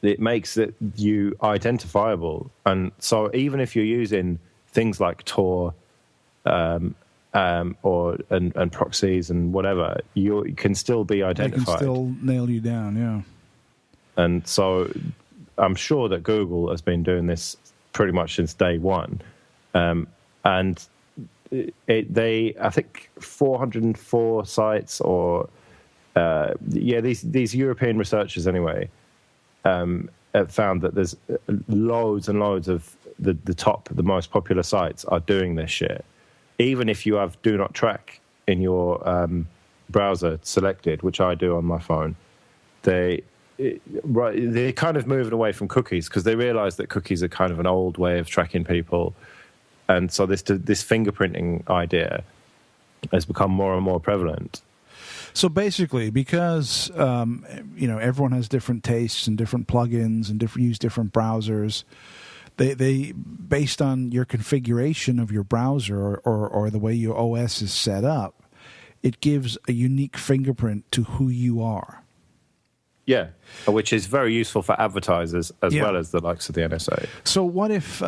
It makes you identifiable. And so even if you're using things like Tor and proxies and whatever, you can still be identified. They can still nail you down, yeah. And so I'm sure that Google has been doing this pretty much since day one. And I think 404 sites these European researchers anyway, have found that there's loads and loads of the most popular sites are doing this shit. Even if you have do not track in your browser selected, which I do on my phone, they're kind of moving away from cookies because they realize that cookies are kind of an old way of tracking people. And so this fingerprinting idea has become more and more prevalent. So basically, because everyone has different tastes and different plugins and use different browsers, they based on your configuration of your browser or the way your OS is set up, it gives a unique fingerprint to who you are. Yeah, which is very useful for advertisers as well as the likes of the NSA. So what if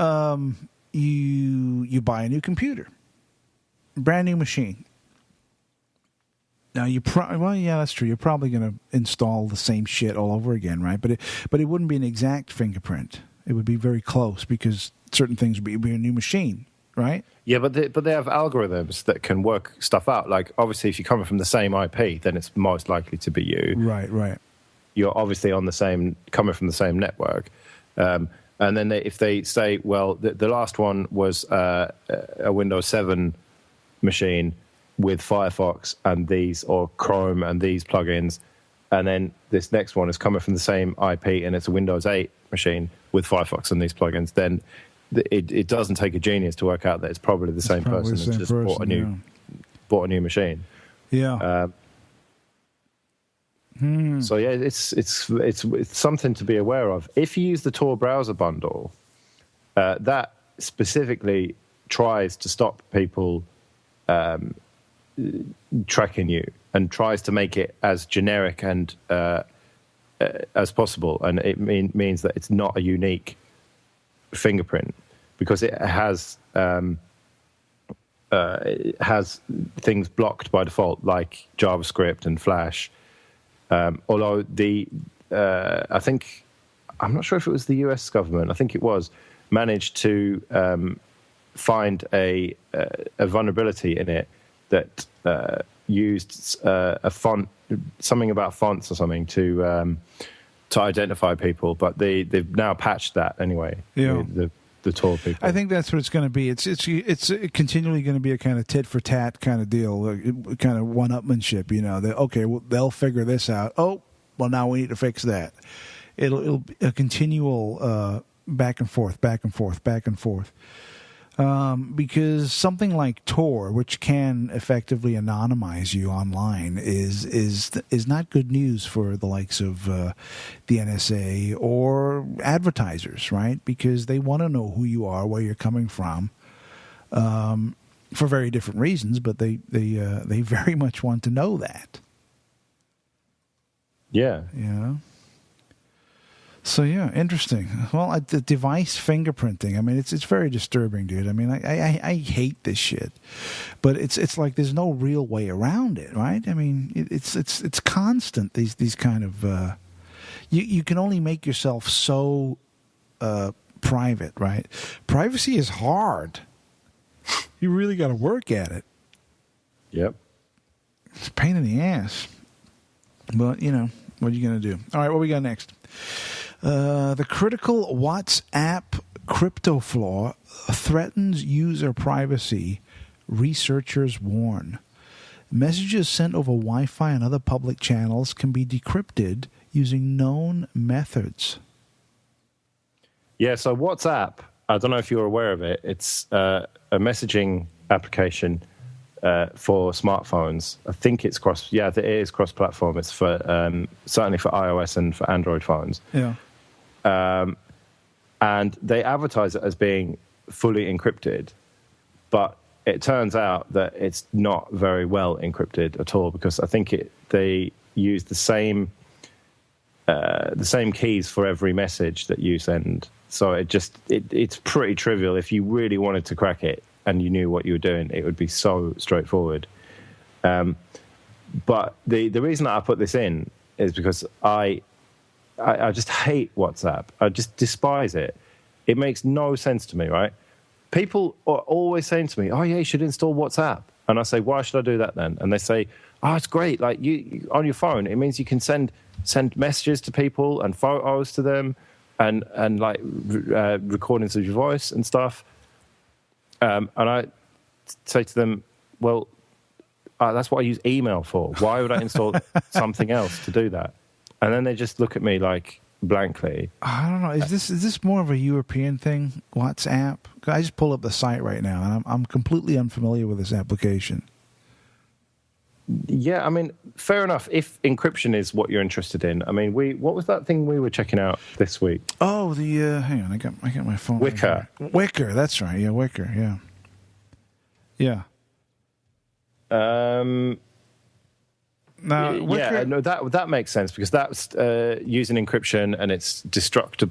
you buy a new computer, brand new machine? Now that's true. You're probably going to install the same shit all over again, right? But it wouldn't be an exact fingerprint. It would be very close because certain things would be a new machine, right? Yeah, but they have algorithms that can work stuff out. Like obviously, if you're coming from the same IP, then it's most likely to be you. Right. You're obviously coming from the same network. And then if they say, well, the last one was a Windows 7 machine with Firefox and these, or Chrome and these plugins, and then this next one is coming from the same IP and it's a Windows 8 machine with Firefox and these plugins, then it doesn't take a genius to work out that it's probably the same person who just bought a new machine. Yeah. So yeah, it's something to be aware of. If you use the Tor browser bundle, that specifically tries to stop people tracking you and tries to make it as generic and as possible, and it means that it's not a unique fingerprint because it has things blocked by default like JavaScript and Flash. Although I think, I'm not sure if it was the US government, I think it was, managed to find a vulnerability in it that used a font, something about fonts or something to identify people, but they've now patched that anyway. Yeah. The Tor people. I think that's what it's going to be. It's continually going to be a kind of tit for tat kind of deal, kind of one-upmanship. They'll figure this out. Oh, well, now we need to fix that. It'll be a continual back and forth. Because something like Tor, which can effectively anonymize you online, is not good news for the likes of the NSA or advertisers, right? Because they want to know who you are, where you're coming from, for very different reasons, but they very much want to know that. Yeah. Yeah. So yeah, interesting. Well, the device fingerprinting. I mean, it's very disturbing, dude. I mean, I hate this shit, but it's like there's no real way around it, right? I mean, it's constant. These kind of you can only make yourself so private, right? Privacy is hard. You really got to work at it. Yep. It's a pain in the ass, but what are you gonna do? All right, what we got next? The critical WhatsApp crypto flaw threatens user privacy, researchers warn. Messages sent over Wi-Fi and other public channels can be decrypted using known methods. Yeah, so WhatsApp, I don't know if you're aware of it, it's a messaging application for smartphones. I think it's it is cross-platform. It's for certainly for iOS and for Android phones. Yeah. And they advertise it as being fully encrypted, but it turns out that it's not very well encrypted at all, because I think they use the same keys for every message that you send. So it's pretty trivial. If you really wanted to crack it and you knew what you were doing, it would be so straightforward. But the reason that I put this in is because I just hate WhatsApp. I just despise it. It makes no sense to me, right? People are always saying to me, "Oh yeah, you should install WhatsApp." And I say, "Why should I do that then?" And they say, "Oh, it's great. Like you on your phone, it means you can send messages to people and photos to them, and like recordings of your voice and stuff." And I say to them, "Well, that's what I use email for. Why would I install something else to do that?" And then they just look at me like blankly. I don't know. Is this more of a European thing? WhatsApp? I just pull up the site right now, and I'm completely unfamiliar with this application. Yeah, I mean, fair enough. If encryption is what you're interested in, I mean, what was that thing we were checking out this week? Oh, hang on, I got my phone. Wicker. Wicker, that's right. Yeah, Wicker. Yeah. Now, Wicker, yeah, no, that makes sense, because that's using encryption, and it's destructible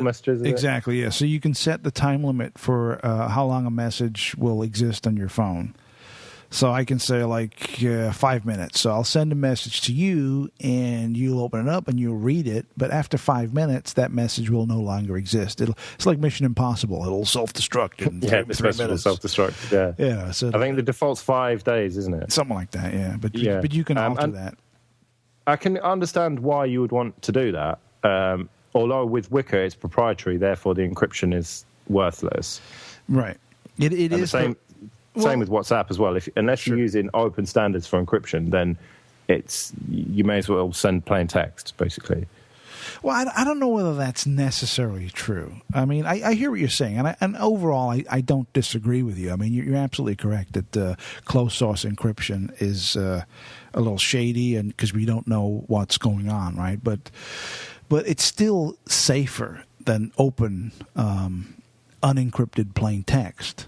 messages. Exactly. Yeah. So you can set the time limit for how long a message will exist on your phone. So I can say 5 minutes. So I'll send a message to you, and you'll open it up and you'll read it. But after 5 minutes, that message will no longer exist. It's like Mission Impossible. It'll self-destruct in 3 minutes. Will self-destruct. Yeah. Yeah. So I think the default's 5 days, isn't it? Something like that. Yeah. But you can alter that. I can understand why you would want to do that. Although with Wicker, it's proprietary, therefore the encryption is worthless. Right. It is the same. Same with WhatsApp as well. Unless you're using open standards for encryption, then you may as well send plain text, basically. Well, I don't know whether that's necessarily true. I mean, I hear what you're saying, and overall, I don't disagree with you. I mean, you're absolutely correct that closed source encryption is a little shady, and because we don't know what's going on, right? But it's still safer than open, unencrypted plain text.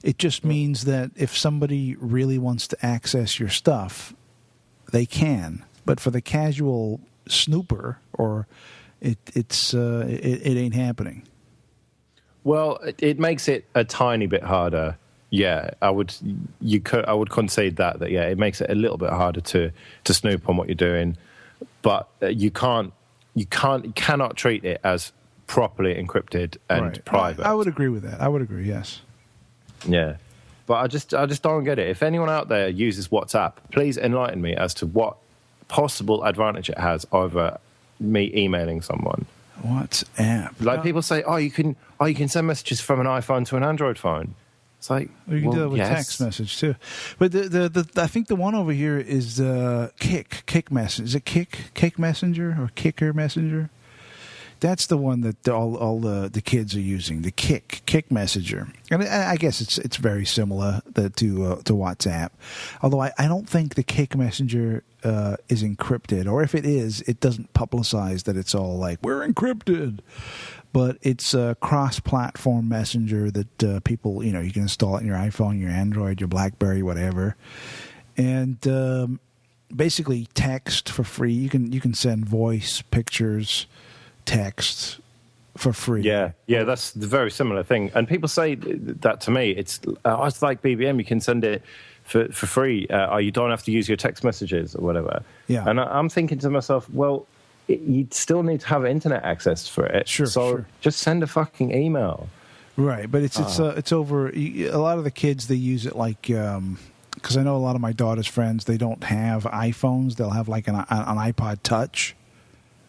It just means that if somebody really wants to access your stuff, they can. But for the casual snooper, it ain't happening. Well, it makes it a tiny bit harder. Yeah, I would concede that yeah, it makes it a little bit harder to snoop on what you're doing, but you cannot treat it as properly encrypted and private. I would agree with that. I would agree. Yes. Yeah, but I just don't get it. If anyone out there uses WhatsApp, please enlighten me as to what possible advantage it has over me emailing someone. WhatsApp, people say, you can send messages from an iPhone to an Android phone. It's like, you can do that with text message too. But the I think the one over here is Kick Messenger. Is it Kick Messenger or Kicker Messenger? That's the one that all the kids are using, the Kick Messenger, and I guess it's very similar to WhatsApp. Although I don't think the Kick Messenger is encrypted, or if it is, it doesn't publicize that it's all like we're encrypted. But it's a cross-platform messenger that people you can install it in your iPhone, your Android, your BlackBerry, whatever, and basically text for free. You can send voice, pictures, text for free. Yeah, that's the very similar thing. And people say that to me. It's like BBM. You can send it for free. You don't have to use your text messages or whatever. Yeah. And I'm thinking to myself, well, you'd still need to have internet access for it. Sure. Just send a fucking email. Right, but it's over. A lot of the kids, they use it like because I know a lot of my daughter's friends, they don't have iPhones. They'll have like an iPod Touch.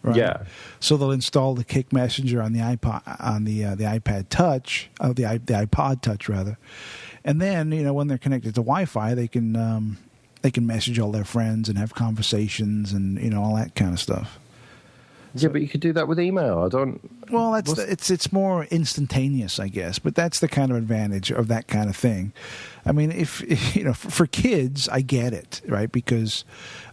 Right? Yeah. So they'll install the Kick Messenger on the iPad Touch, the iPod Touch rather, and then when they're connected to Wi-Fi, they can message all their friends and have conversations and all that kind of stuff. Yeah, but you could do that with email. I don't. Well, it's more instantaneous, I guess. But that's the kind of advantage of that kind of thing. I mean, if for kids, I get it, right? Because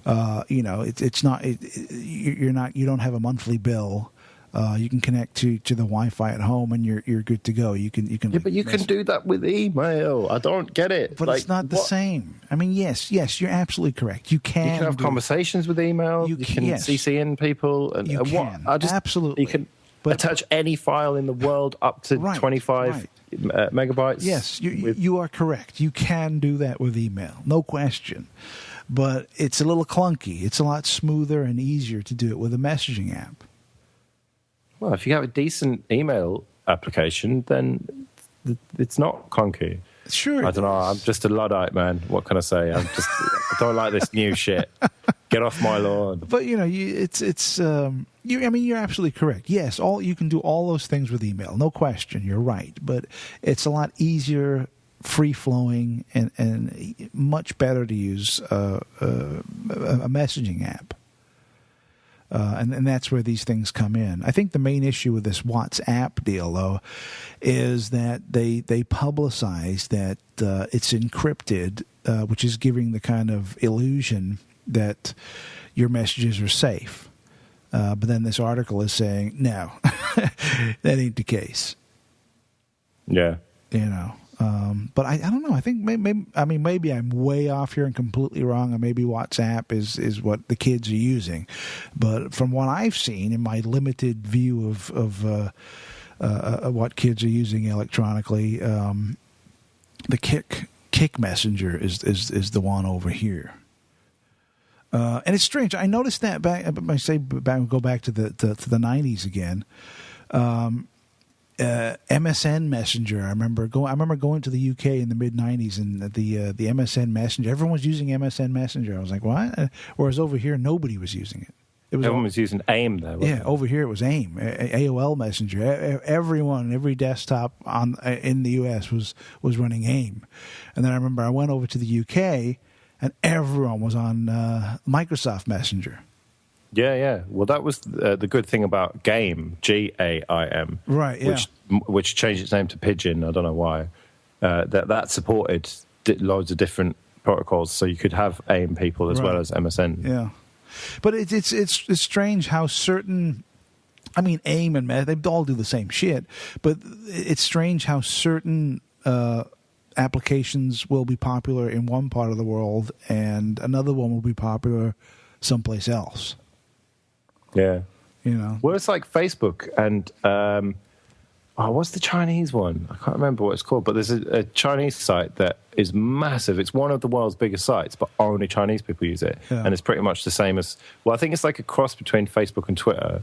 it's not you don't have a monthly bill. You can connect to the Wi-Fi at home, and you're good to go. You can. Yeah, but you can do that with email. I don't get it. But it's not the same. I mean, yes, you're absolutely correct. You can have conversations with email. You can CC in people, and you can. Absolutely. You can attach any file in the world up to 25 megabytes. Yes, you are correct. You can do that with email, no question. But it's a little clunky. It's a lot smoother and easier to do it with a messaging app. Well, if you have a decent email application, then it's not clunky. Sure. I don't know. I'm just a Luddite, man. What can I say? I don't like this new shit. Get off my lawn. But you're absolutely correct. Yes, you can do all those things with email, no question. You're right, but it's a lot easier, free flowing, and much better to use a messaging app. And that's where these things come in. I think the main issue with this WhatsApp deal, though, is that they publicize that it's encrypted, which is giving the kind of illusion that your messages are safe. But then this article is saying, no, that ain't the case. Yeah. But I don't know. I think maybe I'm way off here and completely wrong, and maybe WhatsApp is what the kids are using. But from what I've seen in my limited view of what kids are using electronically, the Kick Messenger is the one over here. And it's strange. I noticed that go back to the 90s again. MSN Messenger. I remember going to the UK in the mid '90s, and the MSN Messenger. Everyone was using MSN Messenger. I was like, what? Whereas over here, nobody was using it. Everyone was using AIM though. Over here it was AIM, AOL Messenger. Every desktop in the US was running AIM. And then I remember I went over to the UK, and everyone was on Microsoft Messenger. Yeah. Well, that was the good thing about GAIM, GAIM, right? Yeah. Which changed its name to Pigeon. I don't know why. That supported loads of different protocols, so you could have AIM people as well as MSN. Yeah, but it's strange how certain. I mean, AIM and they all do the same shit, but it's strange how certain applications will be popular in one part of the world and another one will be popular someplace else. Yeah. Well, it's like Facebook and what's the Chinese one? I can't remember what it's called, but there's a Chinese site that is massive. It's one of the world's biggest sites, but only Chinese people use it. Yeah. And it's pretty much the same as, I think it's like a cross between Facebook and Twitter,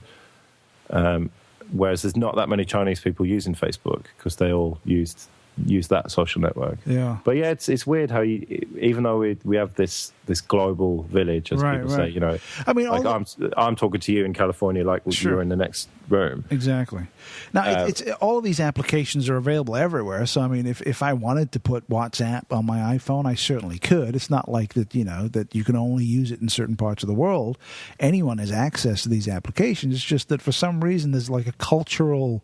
whereas there's not that many Chinese people using Facebook because they all use that social network. Yeah. But yeah, it's weird how even though we have this global village, as people say, I mean, like I'm talking to you in California, like you're in the next room. Exactly. Now, it's all of these applications are available everywhere. So I mean, if I wanted to put WhatsApp on my iPhone, I certainly could. It's not like that, that you can only use it in certain parts of the world. Anyone has access to these applications. It's just that for some reason there's like a cultural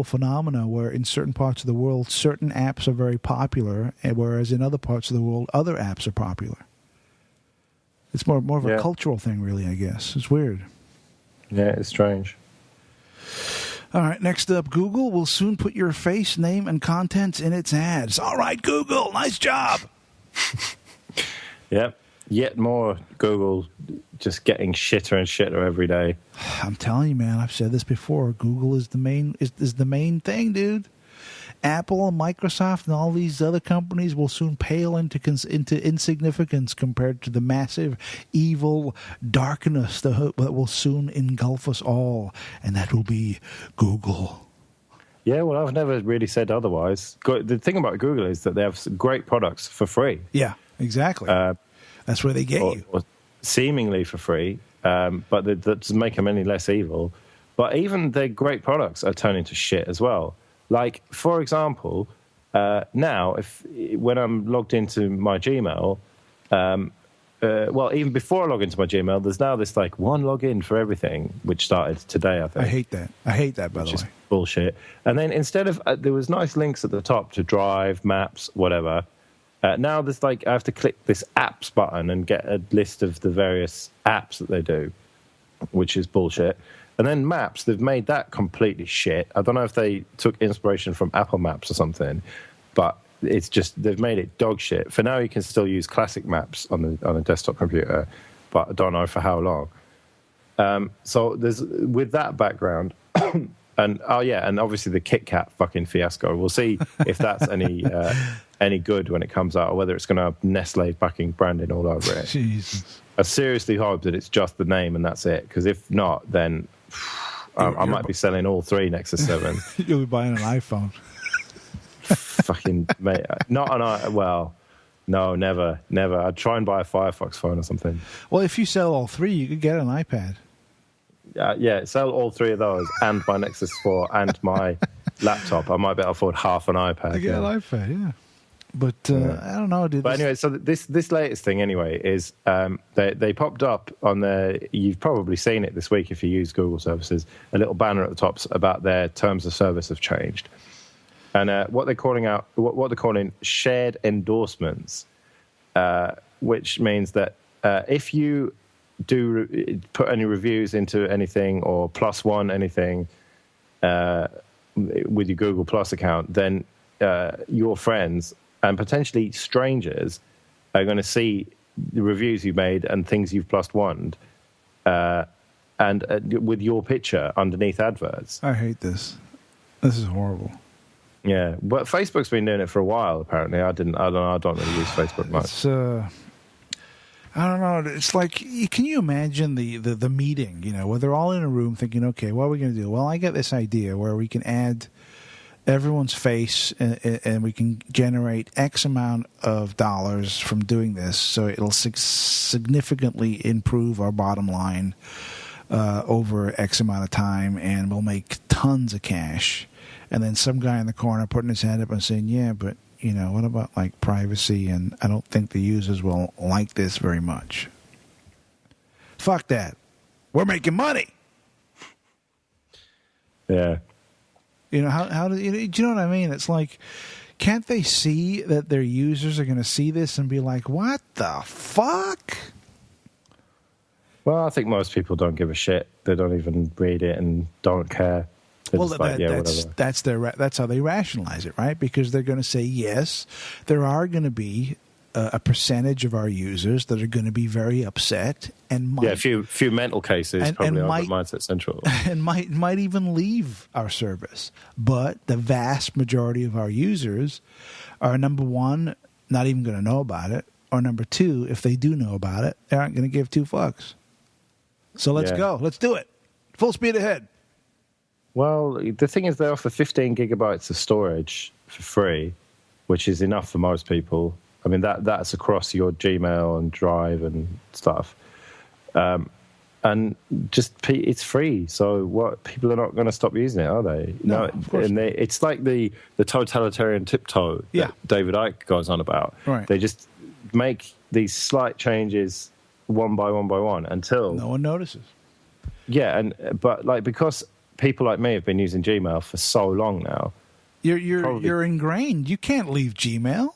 phenomena where in certain parts of the world certain apps are very popular, and whereas in other parts of the world other apps are popular. It's more of a cultural thing, really, I guess. It's weird. Yeah, it's strange. All right, next up, Google will soon put your face, name, and contents in its ads. All right, Google, nice job. Yep. Yet more Google just getting shitter and shitter every day. I'm telling you, man, I've said this before. Google is the main main thing, dude. Apple and Microsoft and all these other companies will soon pale into insignificance compared to the massive evil darkness that will soon engulf us all, and that will be Google. Yeah, well, I've never really said otherwise. The thing about Google is that they have great products for free. Yeah, exactly. That's where they get you. Or seemingly for free, but that doesn't make them any less evil. But even their great products are turning to shit as well. Like, for example, now, when I'm logged into my Gmail, well, even before I log into my Gmail, there's now this like one login for everything, which started today, I think. I hate that. I hate that, by the way. Bullshit. And then instead of, there was nice links at the top to Drive, Maps, whatever. Now there's like, I have to click this apps button and get a list of the various apps that they do, which is bullshit. And then Maps, they've made that completely shit. I don't know if they took inspiration from Apple Maps or something, but it's just, they've made it dog shit. For now, you can still use classic maps on a desktop computer, but I don't know for how long. So there's, with that background, and and obviously the Kit Kat fucking fiasco. We'll see if that's any good when it comes out, or whether it's going to have Nestle fucking branding all over it. Jesus. I seriously hope that it's just the name and that's it, because if not, then I might be selling all 3 Nexus 7. You'll be buying an iPhone. Fucking mate, not an well, no, never. I'd try and buy a Firefox phone or something. Well, if you sell all 3, you could get an iPad. Sell all 3 of those and my Nexus 4 and my laptop. I might be able to afford half an iPad. I get an iPad, yeah. But I don't know, dude. But anyway, so this latest thing anyway is they popped up on you've probably seen it this week if you use Google services, a little banner at the top about their terms of service have changed. And what they're calling shared endorsements, which means that if you do put any reviews into anything or +1 anything with your Google Plus account, then your friends and potentially strangers are going to see the reviews you made and things you've +1'd, and with your picture underneath adverts. I hate this. This is horrible. Yeah, but Facebook's been doing it for a while. Apparently, I don't really use Facebook much. I don't know. It's like, can you imagine the meeting? You know, where they're all in a room thinking, okay, what are we going to do? Well, I got this idea where we can add everyone's face and we can generate X amount of dollars from doing this, so it'll significantly improve our bottom line over X amount of time, and we'll make tons of cash. And then some guy in the corner putting his hand up and saying, yeah, but, you know, what about, like, privacy? And I don't think the users will like this very much. Fuck that. We're making money. Yeah. You know, how do you know what I mean? It's like, can't they see that their users are going to see this and be like, what the fuck? Well, I think most people don't give a shit. They don't even read it and don't care. Well, that's how they rationalize it, right? Because they're going to say, yes, there are going to be a percentage of our users that are going to be very upset and might, a few mental cases probably on Mindset Central, and might even leave our service. But the vast majority of our users are, number one, not even going to know about it, or number two, if they do know about it, they aren't going to give 2 fucks. So let's go. Let's do it. Full speed ahead. Well, the thing is, they offer 15 gigabytes of storage for free, which is enough for most people. I mean, that's across your Gmail and Drive and stuff. And just it's free. So what? People are not going to stop using it, are they? No, of course. And it's like the totalitarian tiptoe that David Icke goes on about. Right. They just make these slight changes one by one until no one notices. Yeah, but like, because people like me have been using Gmail for so long now. You're ingrained. You can't leave Gmail.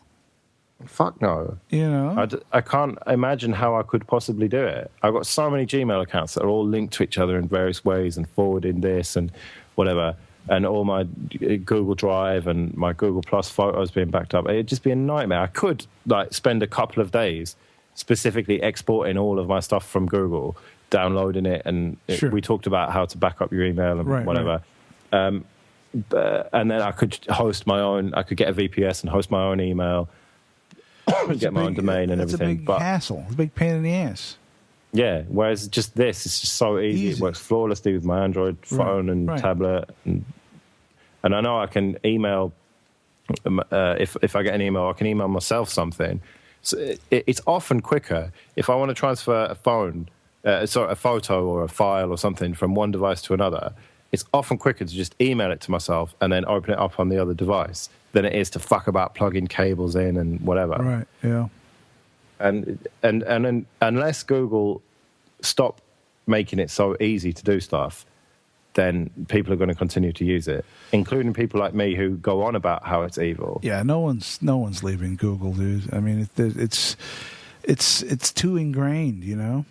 Fuck no. You know? I can't imagine how I could possibly do it. I've got so many Gmail accounts that are all linked to each other in various ways and forwarding this and whatever. And all my Google Drive and my Google Plus photos being backed up. It'd just be a nightmare. I could like spend a couple of days specifically exporting all of my stuff from Google, downloading it, and we talked about how to back up your email and whatever. Right. And then I could host my own. I could get a VPS and host my own email, get my own domain and everything. It's a big hassle. It's a big pain in the ass. Yeah. Whereas just this, it's just so easy. It works flawlessly with my Android phone and tablet, and I know I can email. If I get an email, I can email myself something. So it's often quicker if I want to transfer a photo or a file or something from one device to another. It's often quicker to just email it to myself and then open it up on the other device than it is to fuck about plugging cables in and whatever. Right, yeah. And unless Google stop making it so easy to do stuff, then people are going to continue to use it, including people like me who go on about how it's evil. Yeah, no one's leaving Google, dude. I mean, it's too ingrained, you know.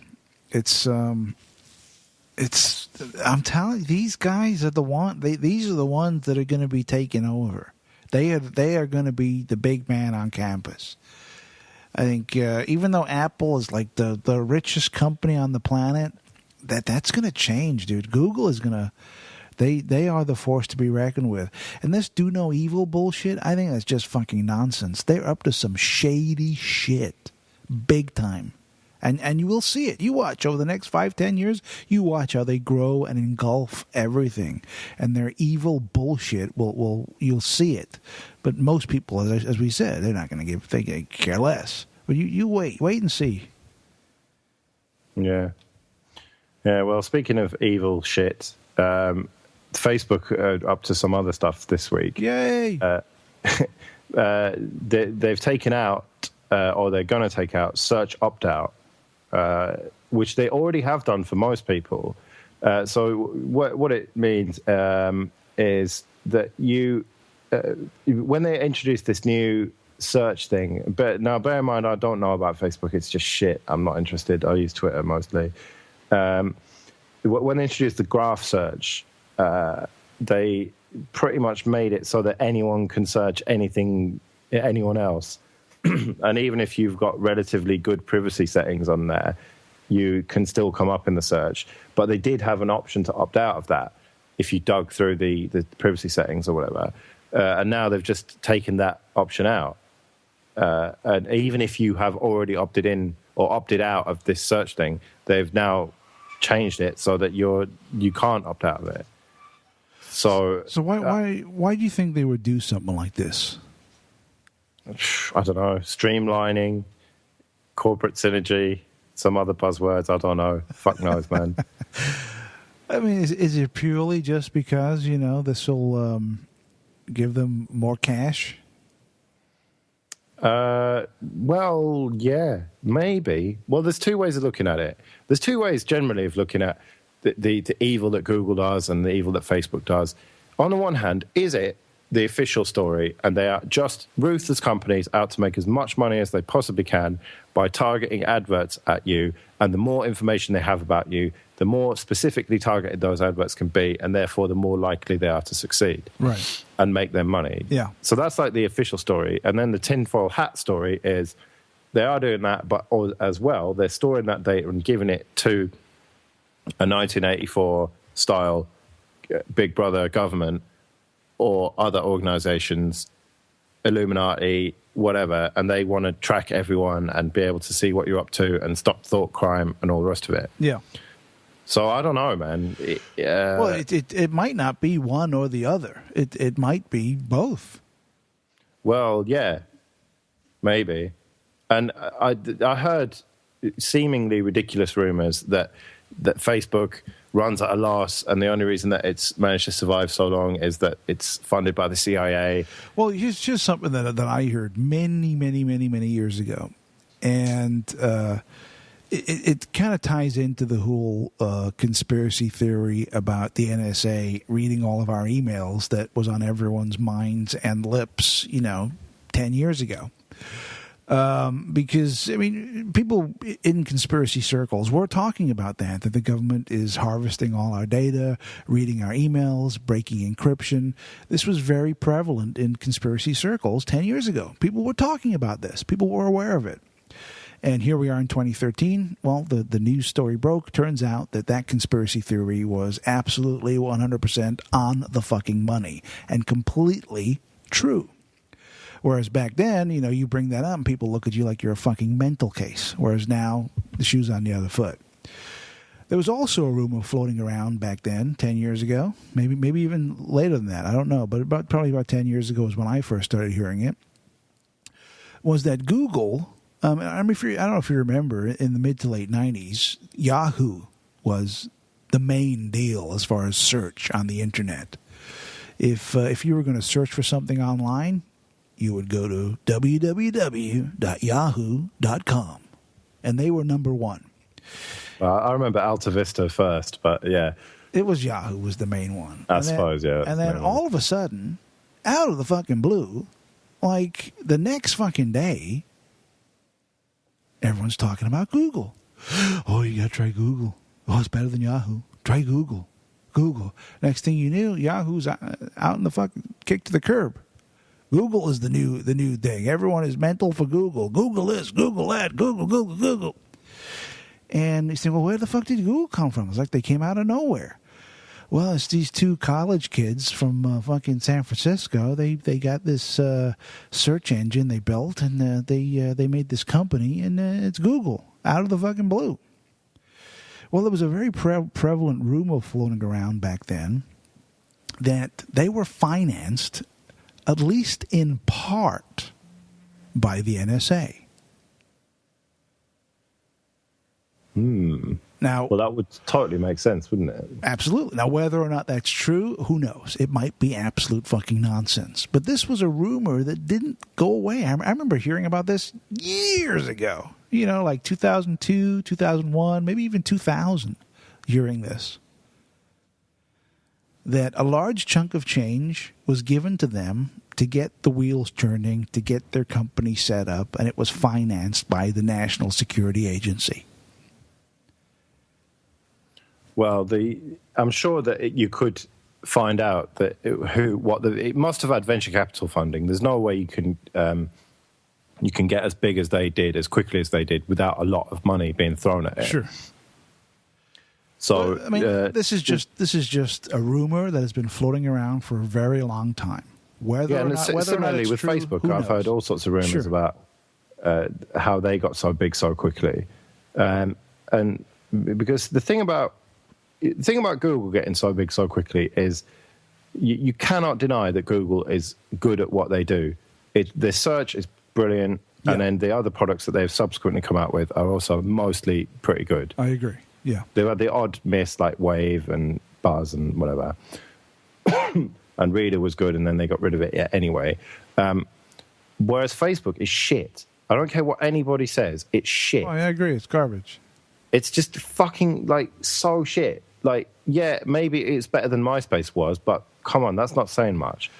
I'm telling you, these guys are these are the ones that are going to be taking over. They are going to be the big man on campus. I think even though Apple is like the richest company on the planet, that's going to change, dude. Google is going to they are the force to be reckoned with. And this do no evil bullshit, I think that's just fucking nonsense. They're up to some shady shit, big time. And you will see it. You watch over the next 5-10 years. You watch how they grow and engulf everything, and their evil bullshit you'll see it. But most people, as we said, they're not going to they care less. But you wait and see. Yeah. Well, speaking of evil shit, Facebook are up to some other stuff this week. Yay! They've taken out, or they're going to take out, search opt-out. Which they already have done for most people. So what it means is that you, when they introduced this new search thing, but now bear in mind, I don't know about Facebook. It's just shit. I'm not interested. I use Twitter mostly. When they introduced the graph search, they pretty much made it so that anyone can search anyone else. And even if you've got relatively good privacy settings on there, you can still come up in the search. But they did have an option to opt out of that if you dug through the privacy settings or whatever. And now they've just taken that option out. And even if you have already opted in or opted out of this search thing, they've now changed it so that you can't opt out of it. So why do you think they would do something like this? I don't know, streamlining, corporate synergy, some other buzzwords, I don't know. Fuck knows, man. I mean, is it purely just because, this will give them more cash? Well, yeah, maybe. Well, there's two ways of looking at it. There's two ways generally of looking at the evil that Google does and the evil that Facebook does. On the one hand, is it the official story, and they are just ruthless companies out to make as much money as they possibly can by targeting adverts at you, and the more information they have about you, the more specifically targeted those adverts can be, and therefore the more likely they are to succeed and make them money. Yeah. So that's like the official story. And then the tinfoil hat story is they are doing that, but as well, they're storing that data and giving it to a 1984 style Big Brother government or other organizations, Illuminati, whatever, and they want to track everyone and be able to see what you're up to and stop thought crime and all the rest of it. Yeah. So I don't know, man. Well, it might not be one or the other. It might be both. Well, yeah, maybe. And I heard seemingly ridiculous rumors that Facebook runs at a loss, and the only reason that it's managed to survive so long is that it's funded by the CIA. Well, here's just something that I heard many years ago, and it kind of ties into the whole conspiracy theory about the NSA reading all of our emails that was on everyone's minds and lips, 10 years ago. Because, I mean, people in conspiracy circles were talking about that the government is harvesting all our data, reading our emails, breaking encryption. This was very prevalent in conspiracy circles 10 years ago. People were talking about this. People were aware of it. And here we are in 2013. Well, the news story broke. Turns out that conspiracy theory was absolutely 100% on the fucking money and completely true. Whereas back then, you bring that up and people look at you like you're a fucking mental case. Whereas now, the shoe's on the other foot. There was also a rumor floating around back then, 10 years ago, maybe even later than that. I don't know, but probably about 10 years ago was when I first started hearing it, was that Google, I don't know if you remember, in the mid to late 90s, Yahoo was the main deal as far as search on the internet. If you were going to search for something online, you would go to www.yahoo.com. And they were number one. I remember Alta Vista first, but yeah. It was Yahoo was the main one. I suppose, yeah. And then all of a sudden, out of the fucking blue, like the next fucking day, everyone's talking about Google. Oh, you got to try Google. Oh, it's better than Yahoo. Try Google. Google. Next thing you knew, Yahoo's out in the fucking kick to the curb. Google is the new thing. Everyone is mental for Google. Google this, Google that, Google. And you say, well, where the fuck did Google come from? It's like they came out of nowhere. Well, it's these two college kids from fucking San Francisco. They got this search engine they built, and they made this company, and it's Google out of the fucking blue. Well, there was a very prevalent rumor floating around back then that they were financed, at least in part, by the NSA. Now, well, that would totally make sense, wouldn't it? Absolutely. Now, whether or not that's true, who knows? It might be absolute fucking nonsense. But this was a rumor that didn't go away. I remember hearing about this years ago. You know, like 2002, 2001, maybe even 2000, hearing this. That a large chunk of change was given to them to get the wheels turning, to get their company set up, and it was financed by the National Security Agency. Well, I'm sure that you could find out that it must have had venture capital funding. There's no way you can get as big as they did, as quickly as they did, without a lot of money being thrown at it. Sure. So well, I mean, this is just a rumor that has been floating around for a very long time. Similarly with true, Facebook, I've heard all sorts of rumors about how they got so big so quickly, and because the thing about Google getting so big so quickly is you cannot deny that Google is good at what they do. Their search is brilliant, and then the other products that they've subsequently come out with are also mostly pretty good. I agree. Yeah. They had the odd miss like Wave and Buzz and whatever. And Reader was good, and then they got rid of it anyway. Whereas Facebook is shit. I don't care what anybody says. It's shit. Oh, I agree. It's garbage. It's just fucking, like, so shit. Like, yeah, maybe it's better than MySpace was, but come on, that's not saying much.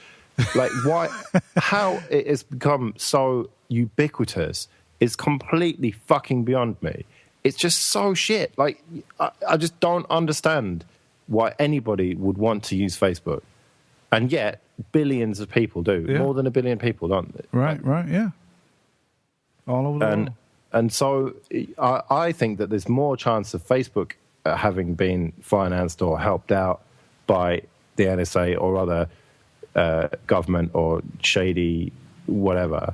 Like, why? How it has become so ubiquitous is completely fucking beyond me. It's just so shit. Like, I just don't understand why anybody would want to use Facebook. And yet, billions of people do. Yeah. More than 1 billion people, don't they? Right, yeah. All over the world. And so I think that there's more chance of Facebook having been financed or helped out by the NSA or other government or shady whatever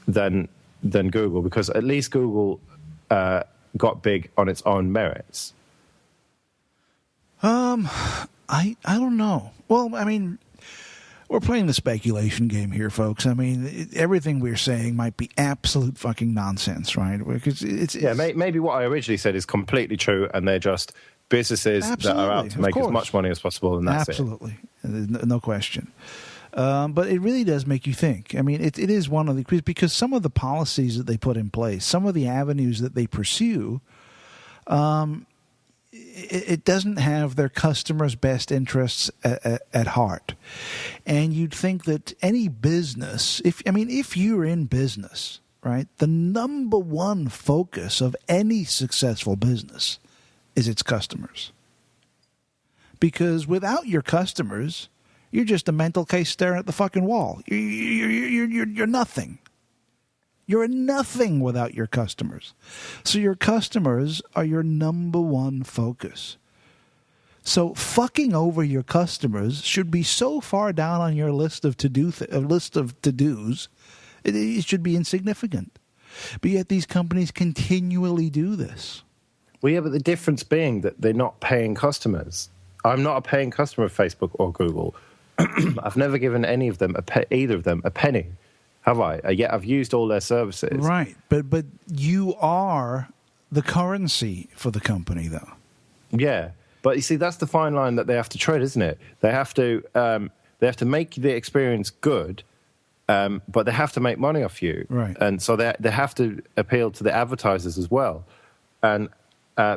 than Google, because at least Google got big on its own merits. I don't know. Well, I mean, we're playing the speculation game here, folks. I mean, everything we're saying might be absolute fucking nonsense, right? Because it's maybe what I originally said is completely true, and they're just businesses that are out to make as much money as possible, and that's absolutely. No question. But it really does make you think. I mean, it is one of the, because some of the policies that they put in place, some of the avenues that they pursue, it doesn't have their customers' best interests at heart. And you'd think that any business, if you're in business, right, the number one focus of any successful business is its customers. Because without your customers, you're just a mental case staring at the fucking wall. You're nothing. You're nothing without your customers. So your customers are your number one focus. So fucking over your customers should be so far down on your list of to-dos, it should be insignificant. But yet these companies continually do this. Well, yeah, but the difference being that they're not paying customers. I'm not a paying customer of Facebook or Google. I've never given either of them a penny. Have I? Yet I've used all their services. Right, but you are the currency for the company, though. Yeah, but you see, that's the fine line that they have to tread, isn't it? They have to make the experience good, but they have to make money off you. Right. And so they have to appeal to the advertisers as well. And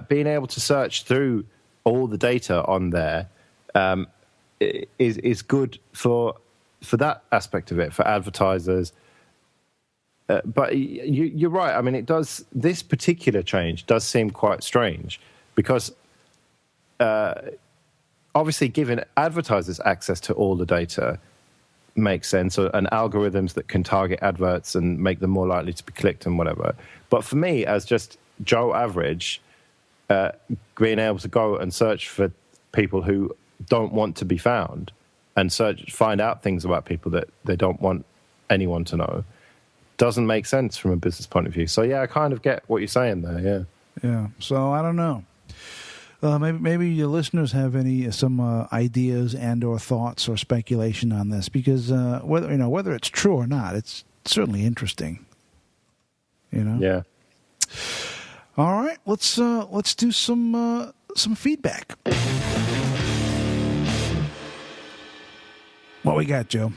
being able to search through all the data on there is good for that aspect of it, for advertisers. But you're right. I mean, this particular change does seem quite strange because obviously giving advertisers access to all the data makes sense, and algorithms that can target adverts and make them more likely to be clicked and whatever. But for me, as just Joe Average, being able to go and search for people who don't want to be found and find out things about people that they don't want anyone to know doesn't make sense from a business point of view. So yeah, I kind of get what you're saying there. Yeah. So I don't know. Maybe your listeners have some ideas and or thoughts or speculation on this, because whether it's true or not, it's certainly interesting. Yeah. All right, let's do some feedback. What we got, Joe?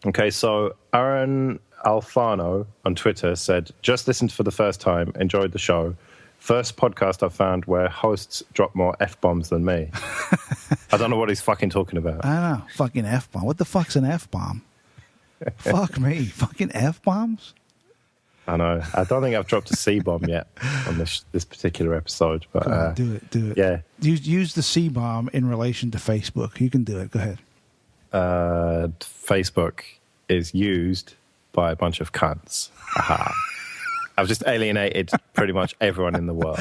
Okay, so Aaron Alfano on Twitter said, "Just listened for the first time. Enjoyed the show. First podcast I've found where hosts drop more F-bombs than me." I don't know what he's fucking talking about. I know. Fucking F-bomb. What the fuck's an F-bomb? Fuck me. Fucking F-bombs? I know. I don't think I've dropped a C-bomb yet on this particular episode. But on, do it. Yeah. Use the C-bomb in relation to Facebook. You can do it. Go ahead. Facebook is used by a bunch of cunts. Aha. I've just alienated pretty much everyone in the world.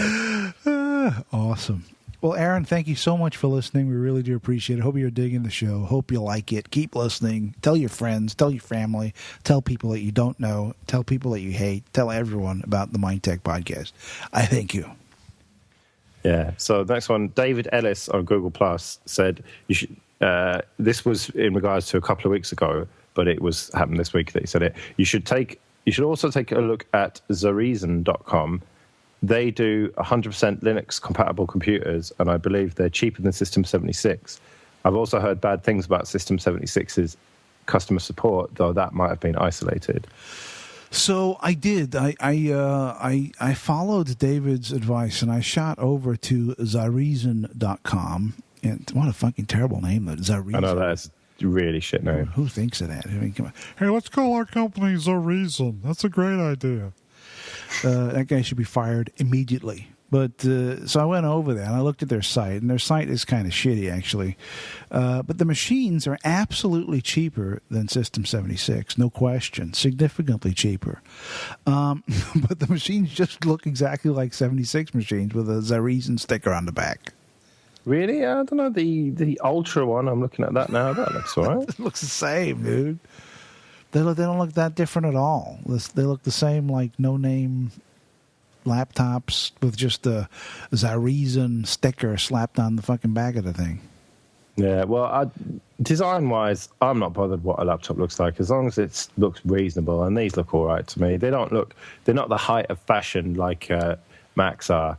Awesome. Well, Aaron, thank you so much for listening. We really do appreciate it. Hope you're digging the show. Hope you like it. Keep listening. Tell your friends. Tell your family. Tell people that you don't know. Tell people that you hate. Tell everyone about the Mind Tech Podcast. I thank you. Yeah. So the next one, David Ellis on Google Plus said, "You should." This was in regards to a couple of weeks ago, but it happened this week that he said it. You should also take a look at Zereason.com. They do 100% Linux compatible computers, and I believe they're cheaper than System 76. I've also heard bad things about System 76's customer support, though that might have been isolated. So I did. I followed David's advice, and I shot over to Zereason.com. And what a fucking terrible name, that Zereason. I know, that's a really shit name. Who thinks of that? I mean, come on. Hey, let's call our company Zereason. That's a great idea. That guy should be fired immediately. But so I went over there and I looked at their site, and their site is kind of shitty, actually. But the machines are absolutely cheaper than System 76, no question, significantly cheaper. But the machines just look exactly like 76 machines with a Zereason sticker on the back. Really? I don't know. The Ultra one, I'm looking at that now. That looks all right. It looks the same, dude. They don't look that different at all. They look the same, like no-name laptops with just a Zereason sticker slapped on the fucking back of the thing. Yeah, well, design-wise, I'm not bothered what a laptop looks like, as long as it looks reasonable, and these look all right to me. They're not the height of fashion like Macs are.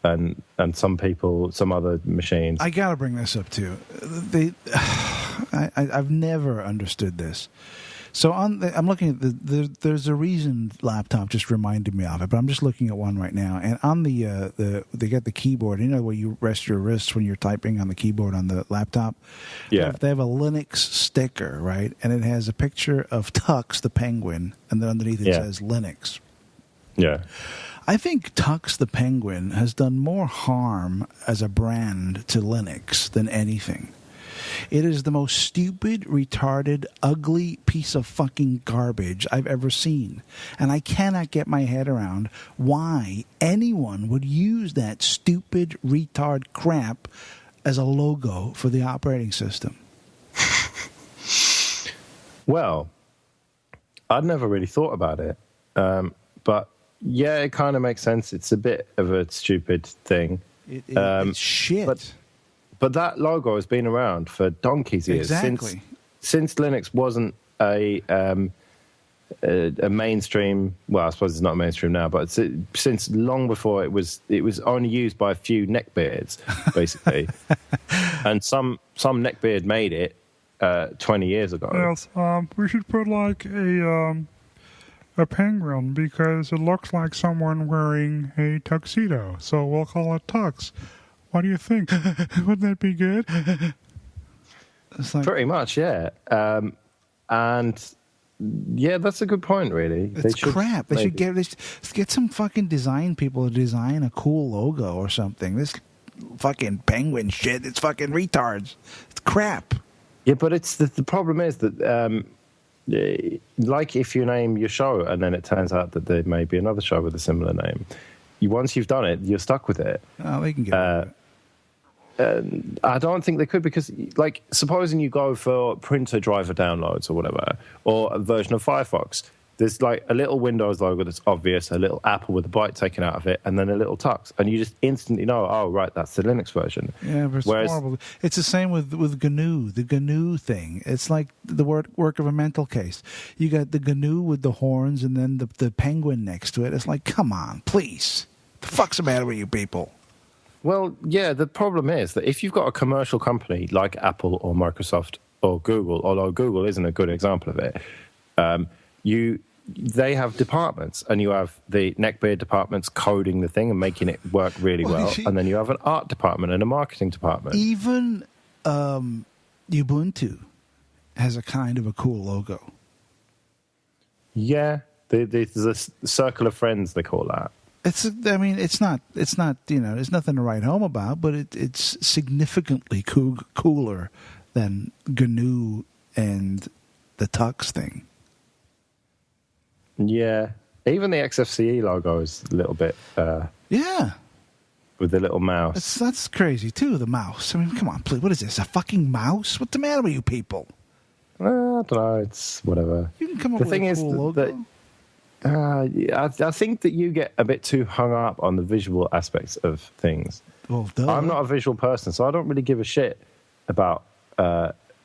And some other machines. I got to bring this up too. I've never understood this. So I'm looking at there's a Reason laptop just reminded me of it, but I'm just looking at one right now. And on they got the keyboard, where you rest your wrists when you're typing on the keyboard on the laptop. Yeah. They have a Linux sticker, right? And it has a picture of Tux the penguin, and then underneath it says Linux. Yeah. I think Tux the Penguin has done more harm as a brand to Linux than anything. It is the most stupid, retarded, ugly piece of fucking garbage I've ever seen. And I cannot get my head around why anyone would use that stupid, retard crap as a logo for the operating system. Well, I'd never really thought about it. But yeah, it kind of makes sense. It's a bit of a stupid thing. It's shit. But that logo has been around for donkey's years. Exactly. Since Linux wasn't a mainstream. Well, I suppose it's not mainstream now, but since long before it was only used by a few neckbeards, basically. And some neckbeard made it, 20 years ago. Yes, we should put like a penguin because it looks like someone wearing a tuxedo. So we'll call it Tux. What do you think? Wouldn't that be good? It's like, Pretty much, yeah. And yeah, that's a good point, really. it's crap. They should get some fucking design people to design a cool logo or something. This fucking penguin shit, it's fucking retards. It's crap. Yeah, but it's the problem is that, like if you name your show and then it turns out that there may be another show with a similar name, once you've done it, you're stuck with it. Oh, they can get rid of it. I don't think they could because, like, supposing you go for printer driver downloads or whatever, or a version of Firefox, there's like a little Windows logo that's obvious, a little Apple with a bite taken out of it, and then a little Tux, and you just instantly know, oh, right, that's the Linux version. Yeah, but it's horrible. It's the same with GNU, the GNU thing. It's like the work of a mental case. You got the GNU with the horns and then the penguin next to it. It's like, come on, please. The fuck's the matter with you people? Well, yeah, the problem is that if you've got a commercial company like Apple or Microsoft or Google, although Google isn't a good example of it, they have departments, and you have the neckbeard departments coding the thing and making it work really well, and then you have an art department and a marketing department. Even Ubuntu has a kind of a cool logo. Yeah, there's a circle of friends, they call that. It's not, there's nothing to write home about, but it's significantly cooler than GNU and the Tux thing. Yeah, even the XFCE logo is a little bit. Yeah, with the little mouse. That's crazy too. The mouse. I mean, come on, please. What is this? A fucking mouse? What's the matter with you people? I don't know. It's whatever. You can come up with a cool logo. I think that you get a bit too hung up on the visual aspects of things. Well, duh. I'm not a visual person, so I don't really give a shit about.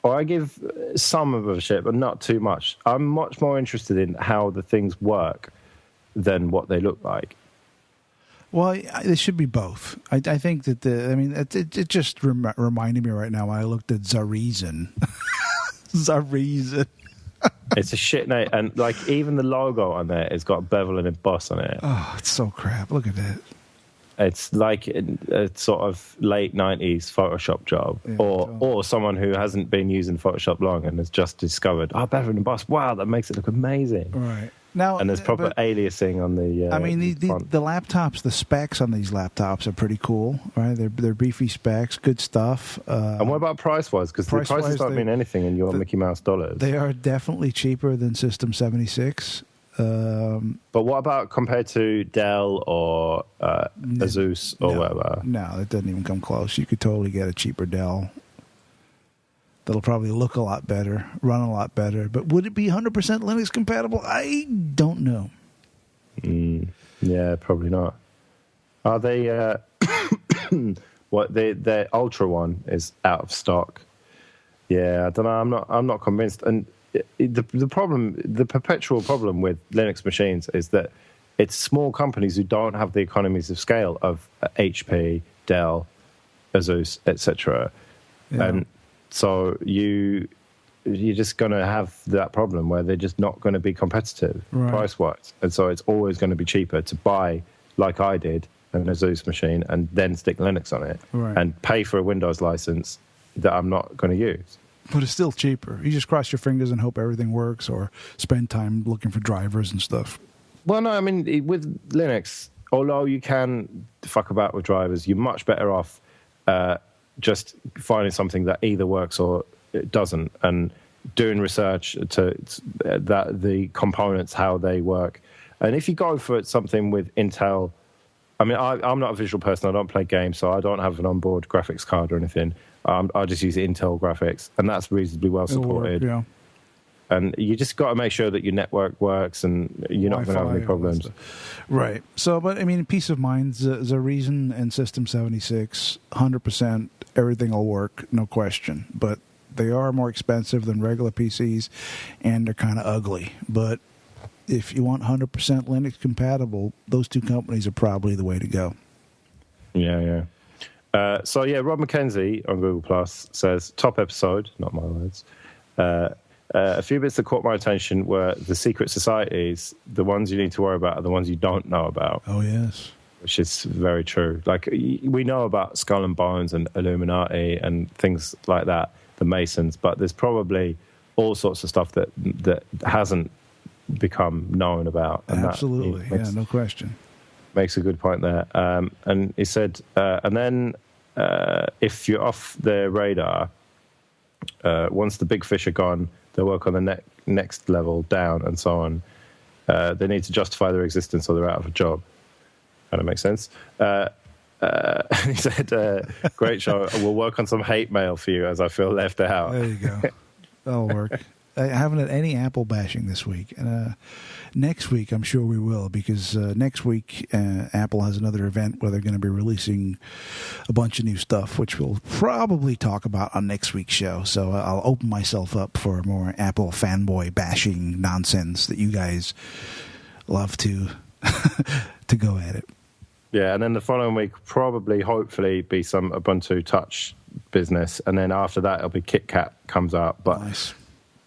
Or I give some of a shit, but not too much. I'm much more interested in how the things work than what they look like. Well, it should be both. I think that it just reminded me right now when I looked at Zareason. Zareason. It's a shit name, and like even the logo on there has got a bevel and a boss on it. Oh, it's so crap. Look at that. It's like a sort of late 90s Photoshop job, yeah, or someone who hasn't been using Photoshop long and has just discovered, bevel and boss, wow, that makes it look amazing. Right. Now, and there's proper aliasing on the the laptops, the specs on these laptops are pretty cool, right? They're beefy specs, good stuff. And what about price-wise? Because the prices don't mean anything in your Mickey Mouse dollars. They are definitely cheaper than System 76. But what about compared to Dell or Asus or whatever? No, it doesn't even come close. You could totally get a cheaper Dell. That'll probably look a lot better, run a lot better. But would it be 100% Linux compatible? I don't know. Yeah, probably not. Are they? The Ultra one is out of stock. Yeah, I don't know. I'm not convinced. And the perpetual problem with Linux machines is that it's small companies who don't have the economies of scale of HP, Dell, Asus, etc. Yeah. And so you're just going to have that problem where they're just not going to be competitive price-wise. And so it's always going to be cheaper to buy, like I did, an Asus machine and then stick Linux on it and pay for a Windows license that I'm not going to use. But it's still cheaper. You just cross your fingers and hope everything works or spend time looking for drivers and stuff. Well, no, I mean, with Linux, although you can fuck about with drivers, you're much better off just finding something that either works or it doesn't, and doing research to that the components, how they work. And if you go for something with Intel, I mean, I'm not a visual person. I don't play games, so I don't have an onboard graphics card or anything. I just use Intel graphics, and that's reasonably well supported. Yeah. And you just got to make sure that your network works and you're not going to have any problems. Right. So, but I mean, peace of mind, Zareason and System 76, 100%, everything will work, no question. But they are more expensive than regular PCs, and they're kind of ugly. But if you want 100% Linux compatible, those two companies are probably the way to go. Yeah, yeah. So yeah, Rob McKenzie on Google Plus says, top episode, not my words. A few bits that caught my attention were the secret societies. The ones you need to worry about are the ones you don't know about. Oh, yes. Which is very true. Like, we know about Skull and Bones and Illuminati and things like that, the Masons, but there's probably all sorts of stuff that hasn't become known about. And absolutely, no question. Makes a good point there. And he said, and then if you're off their radar, once the big fish are gone, they'll work on the next level down and so on. They need to justify their existence or they're out of a job. Kind of makes sense. He said, great show. We'll work on some hate mail for you as I feel left out. There you go. That'll work. I haven't had any Apple bashing this week. And next week, I'm sure we will, because next week, Apple has another event where they're going to be releasing a bunch of new stuff, which we'll probably talk about on next week's show. So I'll open myself up for more Apple fanboy bashing nonsense that you guys love to to go at it. Yeah, and then the following week, probably, hopefully, be some Ubuntu Touch business. And then after that, it'll be KitKat comes out. But nice.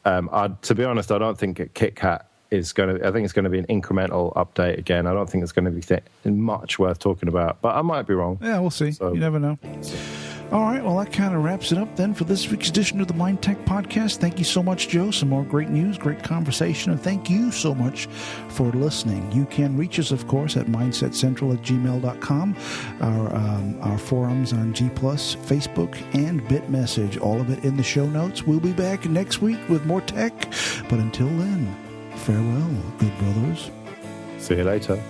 To be honest, I don't think KitKat is going to. I think it's going to be an incremental update again. I don't think it's going to be much worth talking about, but I might be wrong. Yeah, we'll see. So, you never know. All right, well, that kind of wraps it up then for this week's edition of the Mind Tech Podcast. Thank you so much, Joe. Some more great news, great conversation, and thank you so much for listening. You can reach us, of course, at mindsetcentral@gmail.com, our forums on G+, Facebook, and BitMessage, all of it in the show notes. We'll be back next week with more tech, but until then, farewell, good brothers. See you later.